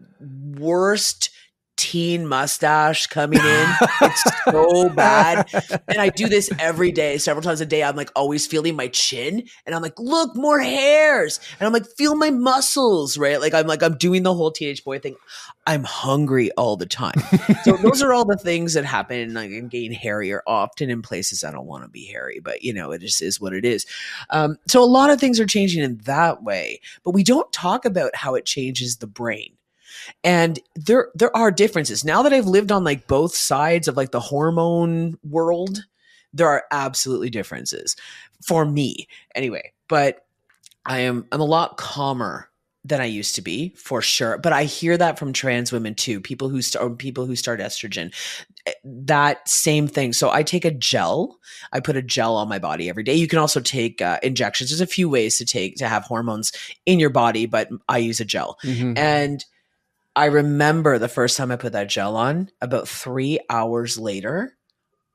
Speaker 2: worst teen mustache coming in. It's so bad. And I do this every day, several times a day. I'm like always feeling my chin and I'm like, look, more hairs. And I'm like, feel my muscles, right? I'm doing the whole teenage boy thing. I'm hungry all the time. So those are all the things that happen. Like I'm getting hairier often in places I don't want to be hairy, but it just is what it is. So a lot of things are changing in that way, but we don't talk about how it changes the brain. And there are differences. Now that I've lived on like both sides of like the hormone world, there are absolutely differences for me anyway. But I'm a lot calmer than I used to be, for sure. But I hear that from trans women too, people who start estrogen, that same thing. So I take a gel. I put a gel on my body every day. You can also take injections. There's a few ways to have hormones in your body, but I use a gel. Mm-hmm. And I remember the first time I put that gel on, about 3 hours later,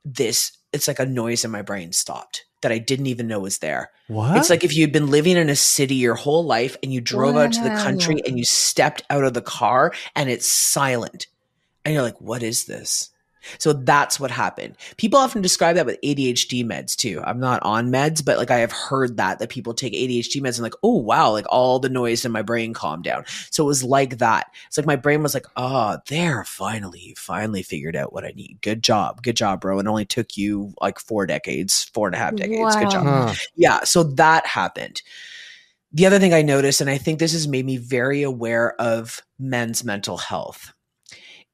Speaker 2: it's like a noise in my brain stopped that I didn't even know was there.
Speaker 1: What?
Speaker 2: It's like if you'd been living in a city your whole life and you drove out to the country and you stepped out of the car and it's silent. And you're like, what is this? So that's what happened. People often describe that with ADHD meds too. I'm not on meds, but like I have heard that people take ADHD meds and like, oh wow, like all the noise in my brain calmed down. So it was like that. It's like my brain was like, oh, there, you finally figured out what I need. Good job, bro. It only took you like 4.5 decades. Wow. Good job. Yeah. So that happened. The other thing I noticed, and I think this has made me very aware of men's mental health,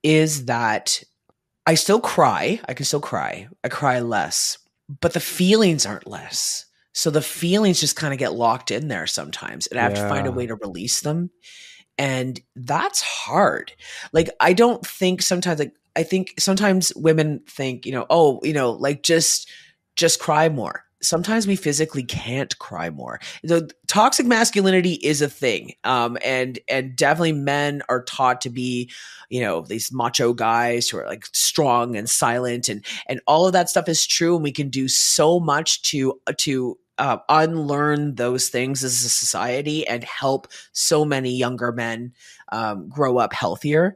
Speaker 2: is that I still cry. I can still cry. I cry less, but the feelings aren't less. So the feelings just kind of get locked in there sometimes, and I have to find a way to release them. And that's hard. Like, I don't think sometimes, like, I think sometimes women think, like just cry more. Sometimes we physically can't cry more. The toxic masculinity is a thing. And definitely men are taught to be, these macho guys who are like strong and silent, and all of that stuff is true. And we can do so much to unlearn those things as a society and help so many younger men grow up healthier.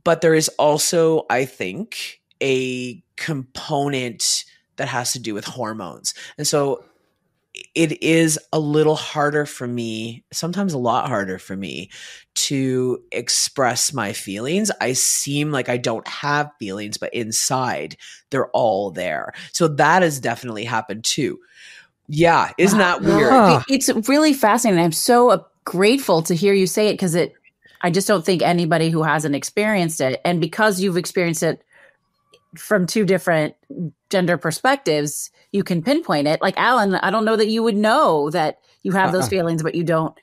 Speaker 2: But there is also, I think, a component that has to do with hormones. And so it is a little harder for me, sometimes a lot harder for me, to express my feelings. I seem like I don't have feelings, but inside they're all there. So that has definitely happened too. Yeah. Isn't that weird?
Speaker 3: It's really fascinating. I'm so grateful to hear you say it, because I just don't think anybody who hasn't experienced it, and because you've experienced it from two different gender perspectives, you can pinpoint it. Like Alan, I don't know that you would know that you have those feelings, but you don't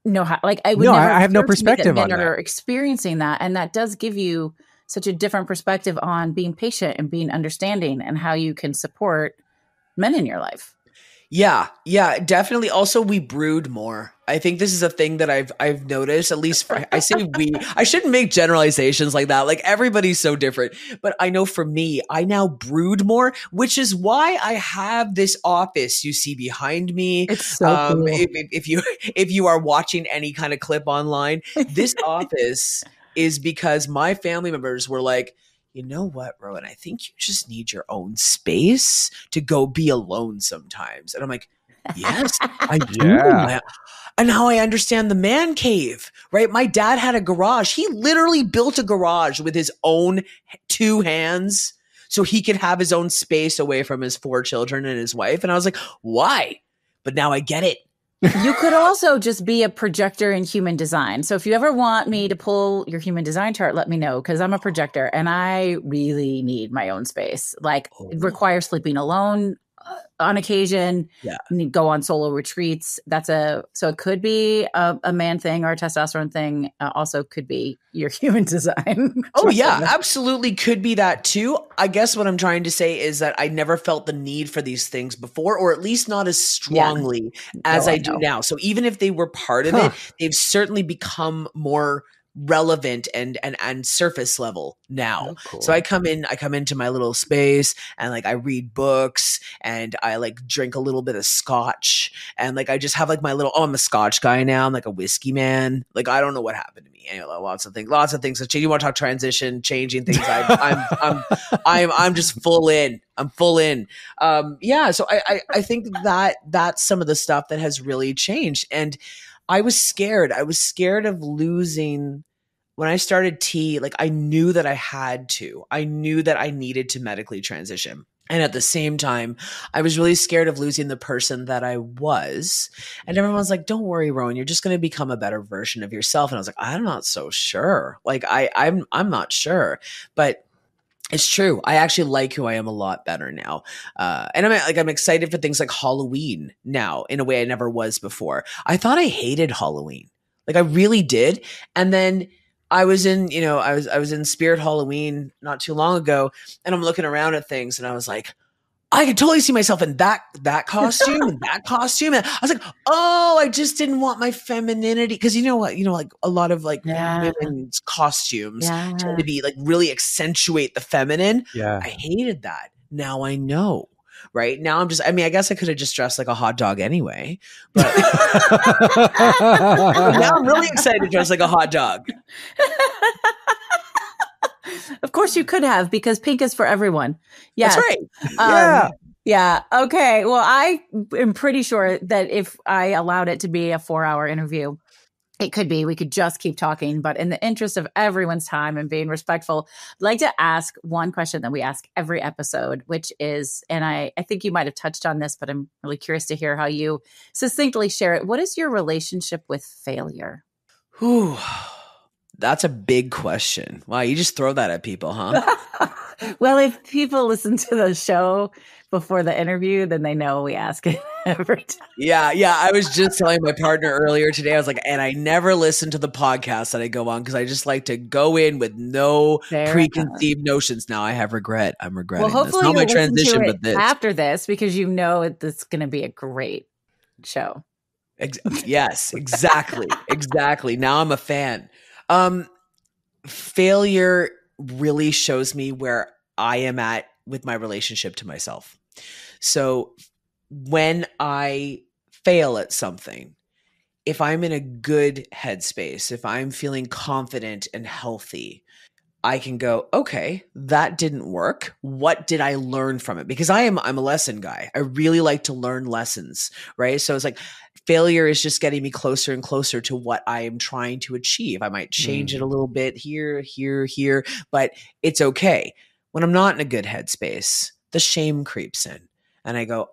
Speaker 3: know how. Like I would never.
Speaker 1: I have no perspective on that.
Speaker 3: Men are experiencing that, and that does give you such a different perspective on being patient and being understanding, and how you can support men in your life.
Speaker 2: Yeah, definitely. Also, we brood more. I think this is a thing that I've noticed, at least I say we, I shouldn't make generalizations like that. Like everybody's so different, but I know for me, I now brood more, which is why I have this office you see behind me.
Speaker 3: It's so cool.
Speaker 2: If you are watching any kind of clip online, this office is because my family members were like, you know what, Rowan, I think you just need your own space to go be alone sometimes. And I'm like, yes, I do. Yeah. And now I understand the man cave, right? My dad had a garage. He literally built a garage with his own 2 hands so he could have his own space away from his 4 children and his wife. And I was like, why? But now I get it.
Speaker 3: You could also just be a projector in human design. So if you ever want me to pull your human design chart, let me know, because I'm a projector and I really need my own space. Like it requires sleeping alone on occasion, go on solo retreats. So it could be a man thing or a testosterone thing. Also could be your human design.
Speaker 2: Oh yeah, absolutely could be that too. I guess what I'm trying to say is that I never felt the need for these things before, or at least not as strongly as I do now. So even if they were part of it, they've certainly become more relevant and surface level now. Cool. So I come into my little space and like I read books and I like drink a little bit of scotch and like I just have like my little I'm a scotch guy now. I'm like a whiskey man. Like I don't know what happened to me. Anyway, lots of things have changed. You want to talk transition, changing things? I'm just full in. I'm full in. So I think that's some of the stuff that has really changed. And I was scared. I was scared of losing when I started T. Like I knew that I had to. I knew that I needed to medically transition. And at the same time, I was really scared of losing the person that I was. And everyone's like, don't worry, Rowan, you're just going to become a better version of yourself. And I was like, I'm not so sure. Like I'm not sure. But it's true. I actually like who I am a lot better now. And I'm excited for things like Halloween now in a way I never was before. I thought I hated Halloween. Like I really did. And then I was in, I was in Spirit Halloween not too long ago and I'm looking around at things and I was like, I could totally see myself in that costume and that costume. And I was like, oh, I just didn't want my femininity. Cause you know what, like a lot of like women's costumes tend to be like really accentuate the feminine. Yeah. I hated that. Now I know. Right now I'm I guess I could have just dressed like a hot dog anyway, but now I'm really excited to dress like a hot dog.
Speaker 3: Of course you could have, because pink is for everyone. Yes.
Speaker 2: That's right.
Speaker 3: Yeah. Okay. Well, I am pretty sure that if I allowed it to be a 4-hour interview, it could be, we could just keep talking, but in the interest of everyone's time and being respectful, I'd like to ask one question that we ask every episode, which is, and I think you might have touched on this, but I'm really curious to hear how you succinctly share it. What is your relationship with failure?
Speaker 2: Whew. That's a big question. Wow, you just throw that at people, huh?
Speaker 3: Well, if people listen to the show before the interview, then they know we ask it every time.
Speaker 2: Yeah. I was just telling my partner earlier today, I was like, and I never listen to the podcast that I go on because I just like to go in with no preconceived notions. Now I have regret. I'm regretting
Speaker 3: well, hopefully
Speaker 2: this. Not my
Speaker 3: listen
Speaker 2: transition,
Speaker 3: to it
Speaker 2: but this.
Speaker 3: After this, because it's going to be a great show.
Speaker 2: Yes, exactly. Exactly. Now I'm a fan. Failure really shows me where I am at with my relationship to myself. So when I fail at something, if I'm in a good headspace, if I'm feeling confident and healthy, I can go, okay, that didn't work. What did I learn from it? Because I'm a lesson guy. I really like to learn lessons, right? So it's like failure is just getting me closer and closer to what I am trying to achieve. I might change it a little bit here, but it's okay. When I'm not in a good headspace, the shame creeps in and I go,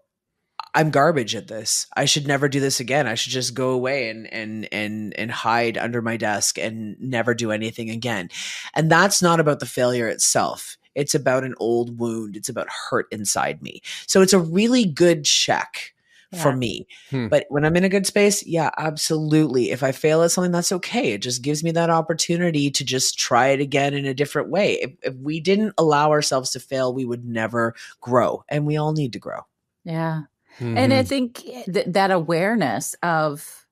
Speaker 2: I'm garbage at this. I should never do this again. I should just go away and hide under my desk and never do anything again. And that's not about the failure itself. It's about an old wound. It's about hurt inside me. So it's a really good check for me. But when I'm in a good space, yeah, absolutely. If I fail at something, that's okay. It just gives me that opportunity to just try it again in a different way. If we didn't allow ourselves to fail, we would never grow. And we all need to grow.
Speaker 3: Yeah. And I think that awareness of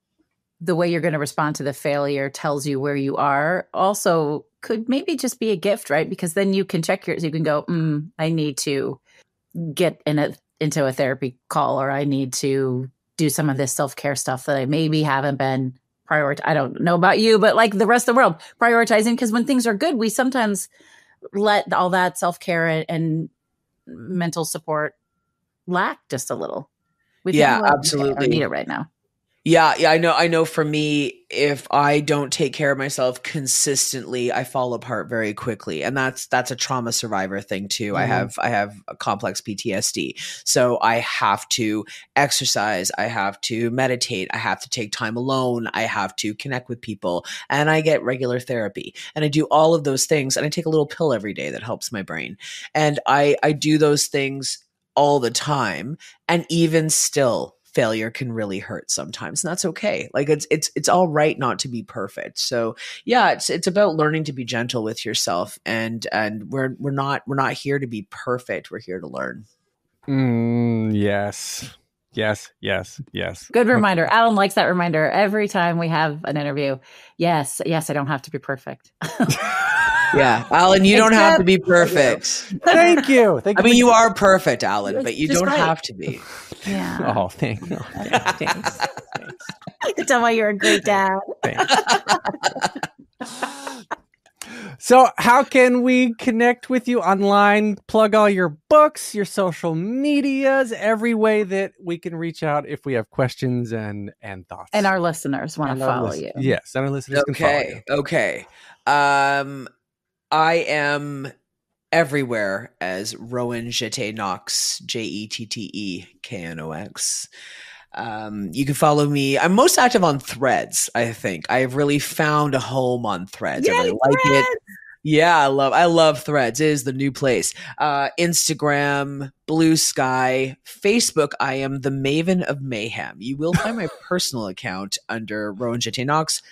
Speaker 3: the way you're going to respond to the failure tells you where you are also could maybe just be a gift, right? Because then you can check you can go, I need to get into a therapy call, or I need to do some of this self-care stuff that I maybe haven't been prioritizing. I don't know about you, but like the rest of the world, prioritizing, because when things are good, we sometimes let all that self-care and mental support lack just a little.
Speaker 2: Absolutely.
Speaker 3: I need it right now.
Speaker 2: Yeah, I know for me, if I don't take care of myself consistently, I fall apart very quickly. And that's a trauma survivor thing too. I have a complex PTSD. So I have to exercise, I have to meditate, I have to take time alone, I have to connect with people, and I get regular therapy. And I do all of those things, and I take a little pill every day that helps my brain. And I do those things all the time. And even still, failure can really hurt sometimes, and that's okay. Like it's all right not to be perfect. So yeah, it's about learning to be gentle with yourself, and we're not here to be perfect. We're here to learn.
Speaker 1: Yes.
Speaker 3: Good reminder. Alan likes that reminder every time we have an interview. Yes, I don't have to be perfect.
Speaker 2: Yeah, Alan, you don't have to be perfect.
Speaker 1: Thank you.
Speaker 2: I mean, you are perfect, Alan, but you don't have to be.
Speaker 3: Yeah.
Speaker 1: Oh, thank you.
Speaker 3: Thanks. I can tell why you're a great dad.
Speaker 1: So how can we connect with you online? Plug all your books, your social medias, every way that we can reach out if we have questions and thoughts.
Speaker 3: And our listeners want to follow you.
Speaker 1: Yes, and our listeners can follow you.
Speaker 2: Okay. I am everywhere as Rowan Jetté Knox, JetteKnox. You can follow me. I'm most active on Threads, I think. I've really found a home on Threads.
Speaker 3: Yay,
Speaker 2: I really like it. Yeah, I love Threads. It is the new place. Instagram, Blue Sky, Facebook. I am the Maven of Mayhem. You will find my personal account under Rowan Jetté Knox.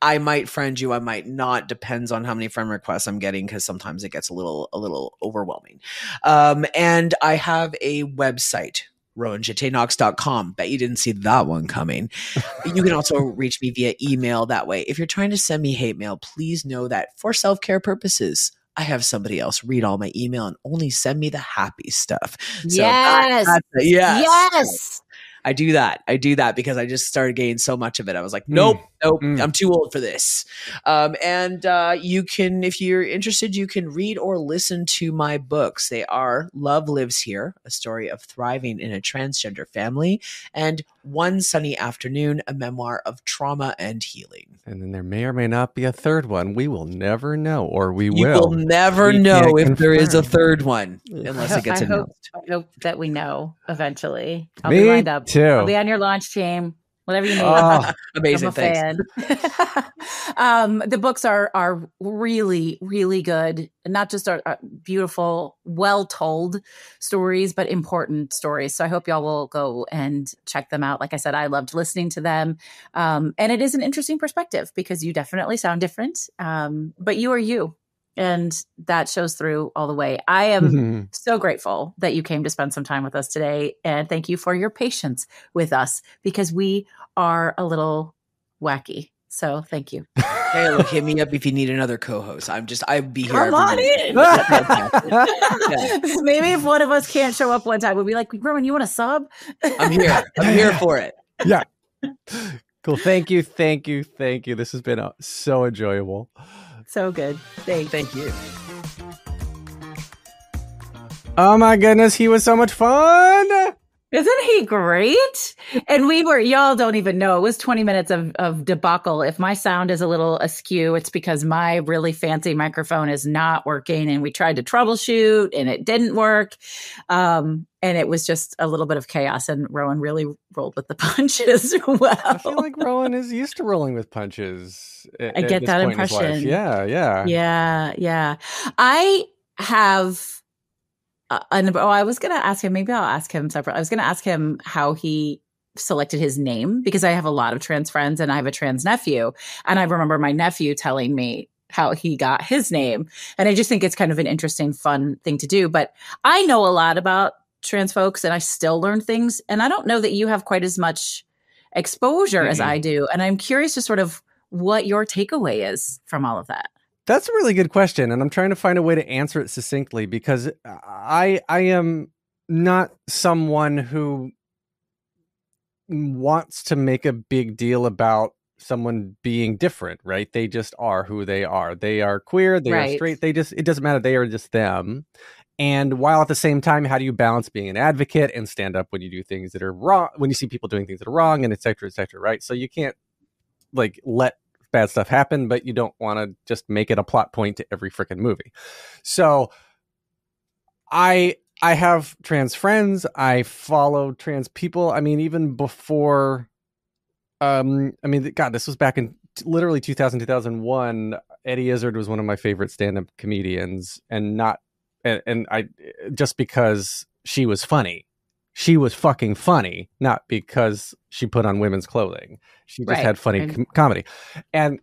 Speaker 2: I might friend you, I might not. Depends on how many friend requests I'm getting, because sometimes it gets a little overwhelming. And I have a website, rowanjetteknox.com. Bet you didn't see that one coming. You can also reach me via email that way. If you're trying to send me hate mail, please know that for self-care purposes, I have somebody else read all my email and only send me the happy stuff.
Speaker 3: Yes. Yes.
Speaker 2: I do that because I just started getting so much of it. I was like, nope, I'm too old for this. And you can, if you're interested, you can read or listen to my books. They are Love Lives Here, a story of thriving in a transgender family, and One Sunny Afternoon, a memoir of trauma and healing.
Speaker 1: And then there may or may not be a third one. We will never know, or we will.
Speaker 2: You will never know if there is a third one unless it gets announced.
Speaker 3: I hope that we know eventually. I'll
Speaker 1: Me
Speaker 3: be lined up.
Speaker 1: too.
Speaker 3: I'll be on your launch team. Whatever you need.
Speaker 2: Amazing.
Speaker 3: I'm a fan. The books are really, really good. Not just beautiful, well-told stories, but important stories. So I hope y'all will go and check them out. Like I said, I loved listening to them. And it is an interesting perspective because you definitely sound different. But you are you. And that shows through all the way. I am so grateful that you came to spend some time with us today. And thank you for your patience with us because we are a little wacky. So thank you.
Speaker 2: Hey, look, hit me up if you need another co-host. I'd be here.
Speaker 3: Come on in.
Speaker 2: Yeah.
Speaker 3: Maybe if one of us can't show up one time, we'll be like, Rowan, you want a sub?
Speaker 2: I'm here for it.
Speaker 1: Yeah. Cool. Thank you. This has been so enjoyable.
Speaker 3: So good.
Speaker 2: Thank you.
Speaker 1: Oh my goodness, he was so much fun.
Speaker 3: Isn't he great? And y'all don't even know. It was 20 minutes of debacle. If my sound is a little askew, it's because my really fancy microphone is not working. And we tried to troubleshoot and it didn't work. And it was just a little bit of chaos. And Rowan really rolled with the punches well.
Speaker 1: I feel like Rowan is used to rolling with punches.
Speaker 3: I get that impression.
Speaker 1: Yeah.
Speaker 3: I have... I was going to ask him, maybe I'll ask him separate. I was going to ask him how he selected his name because I have a lot of trans friends and I have a trans nephew. And I remember my nephew telling me how he got his name. And I just think it's kind of an interesting, fun thing to do. But I know a lot about trans folks and I still learn things. And I don't know that you have quite as much exposure as I do. And I'm curious to sort of what your takeaway is from all of that.
Speaker 1: That's a really good question, and I'm trying to find a way to answer it succinctly because I am not someone who wants to make a big deal about someone being different, right? They just are who they are. They are queer, they are straight, it doesn't matter, they are just them. And while at the same time, how do you balance being an advocate and stand up when you do things that are wrong, when you see people doing things that are wrong, and et cetera, right? So you can't let bad stuff happen, but you don't want to just make it a plot point to every freaking movie. So I have trans friends. I follow trans people. I mean, even before, God, this was back in literally 2001. Eddie Izzard was one of my favorite stand-up comedians, and I just because she was funny. She was fucking funny, not because she put on women's clothing. She just had funny comedy. And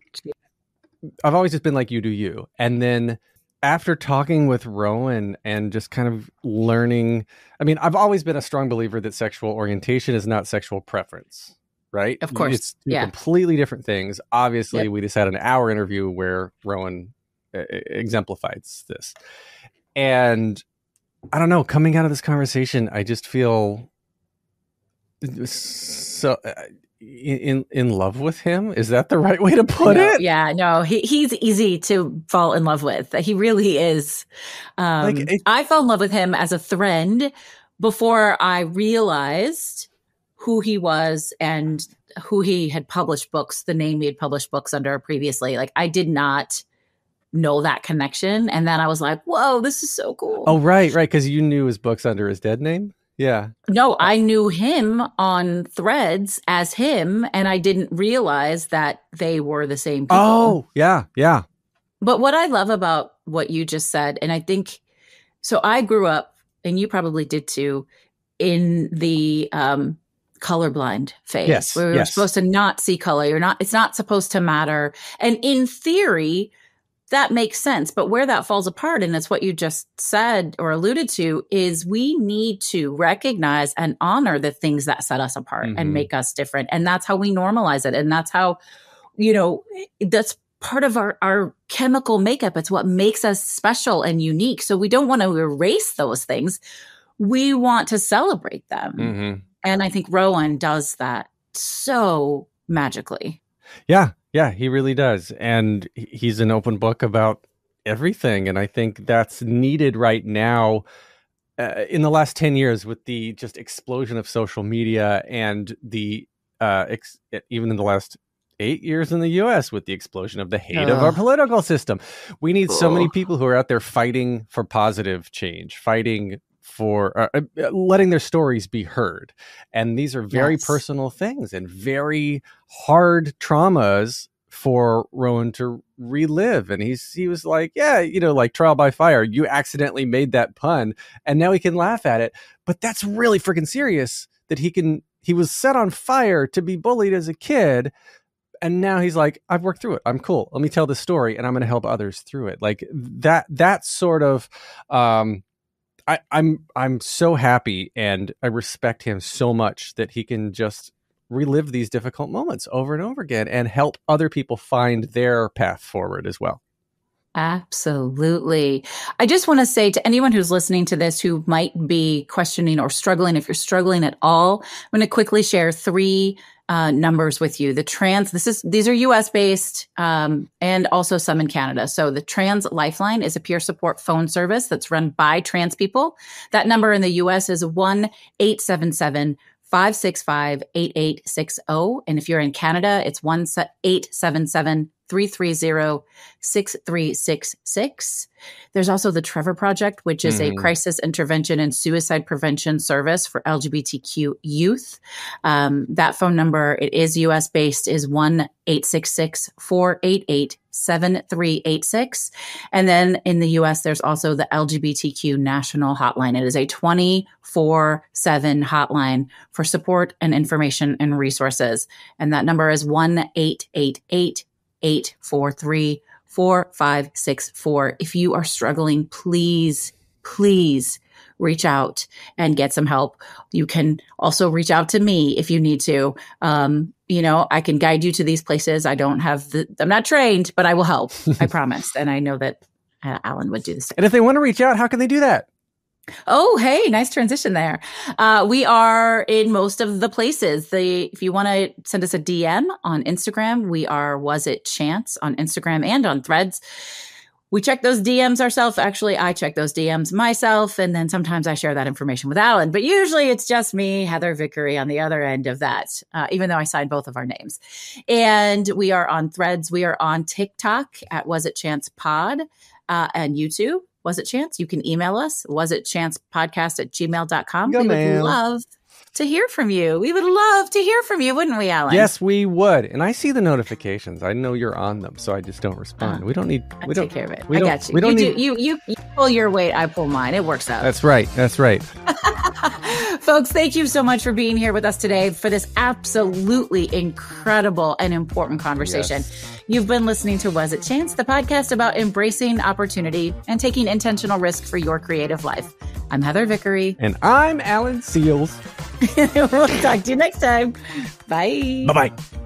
Speaker 1: I've always just been like, you do you. And then after talking with Rowan and just kind of learning, I mean, I've always been a strong believer that sexual orientation is not sexual preference, right?
Speaker 3: Of course.
Speaker 1: It's two completely different things. Obviously, we just had an hour interview where Rowan exemplifies this. And I don't know, coming out of this conversation, I just feel so in love with him. Is that the right way to put it?
Speaker 3: Yeah, no, he's easy to fall in love with. He really is. I fell in love with him as a friend before I realized who he was and who he had published books, the name he had published books under previously. Like, I did not know that connection. And then I was like, whoa, this is so cool.
Speaker 1: Oh, right. Because you knew his books under his dead name? Yeah.
Speaker 3: No, I knew him on Threads as him, and I didn't realize that they were the same people.
Speaker 1: Oh, yeah.
Speaker 3: But what I love about what you just said, and I think, so I grew up, and you probably did too, in the colorblind phase.
Speaker 1: Yes,
Speaker 3: where we were supposed to not see color. It's not supposed to matter. And in theory, that makes sense. But where that falls apart, and it's what you just said or alluded to, is we need to recognize and honor the things that set us apart and make us different. And that's how we normalize it. And that's how, that's part of our chemical makeup. It's what makes us special and unique. So we don't want to erase those things. We want to celebrate them. And I think Rowan does that so magically.
Speaker 1: Yeah, he really does. And he's an open book about everything. And I think that's needed right now in the last 10 years with the just explosion of social media and the even in the last 8 years in the U.S. with the explosion of the hate of our political system. We need so many people who are out there fighting for positive change, fighting for letting their stories be heard. And these are very personal things and very hard traumas for Rowan to relive. And he was like, like trial by fire. You accidentally made that pun and now he can laugh at it. But that's really freaking serious that he was set on fire to be bullied as a kid. And now he's like, I've worked through it. I'm cool. Let me tell this story and I'm going to help others through it. Like that sort of, I'm so happy and I respect him so much that he can just relive these difficult moments over and over again and help other people find their path forward as well.
Speaker 3: Absolutely. I just want to say to anyone who's listening to this who might be questioning or struggling, if you're struggling at all, I'm going to quickly share 3 numbers with you. These are US based, and also some in Canada. So the Trans Lifeline is a peer support phone service that's run by trans people. That number in the US is 1-877-565-8860. And if you're in Canada, it's 1-877-330-6366. There's also the Trevor Project, which is a crisis intervention and suicide prevention service for LGBTQ youth. That phone number, it is US based, is 1-866-488-7386. And then in the US, there's also the LGBTQ National Hotline. It is a 24/7 hotline for support and information and resources. And that number is 1-888-843-4564. If you are struggling, please reach out and get some help. You can also reach out to me if you need to. I can guide you to these places. I'm not trained, but I will help. I promise. And I know that Alan would do the same.
Speaker 1: And if they want to reach out, how can they do that?
Speaker 3: Oh, hey, nice transition there. We are in most of the places. If you want to send us a DM on Instagram, we are Was It Chance on Instagram and on Threads. We check those DMs ourselves. Actually, I check those DMs myself, and then sometimes I share that information with Alan. But usually it's just me, Heather Vickery, on the other end of that, even though I signed both of our names. And we are on Threads. We are on TikTok at Was It Chance Pod, and YouTube. Was It Chance? You can email us, wasitchancepodcast@gmail.com. We would love to hear from you. We would love to hear from you, wouldn't we, Alan?
Speaker 1: Yes, we would. And I see the notifications. I know you're on them, so I just don't respond. We don't need.
Speaker 3: I take care of it. I got you. You pull your weight, I pull mine. It works out.
Speaker 1: That's right.
Speaker 3: Folks, thank you so much for being here with us today for this absolutely incredible and important conversation. Yes. You've been listening to Was It Chance, the podcast about embracing opportunity and taking intentional risk for your creative life. I'm Heather Vickery.
Speaker 1: And I'm Alan Seals.
Speaker 3: We'll talk to you next time. Bye.
Speaker 1: Bye-bye.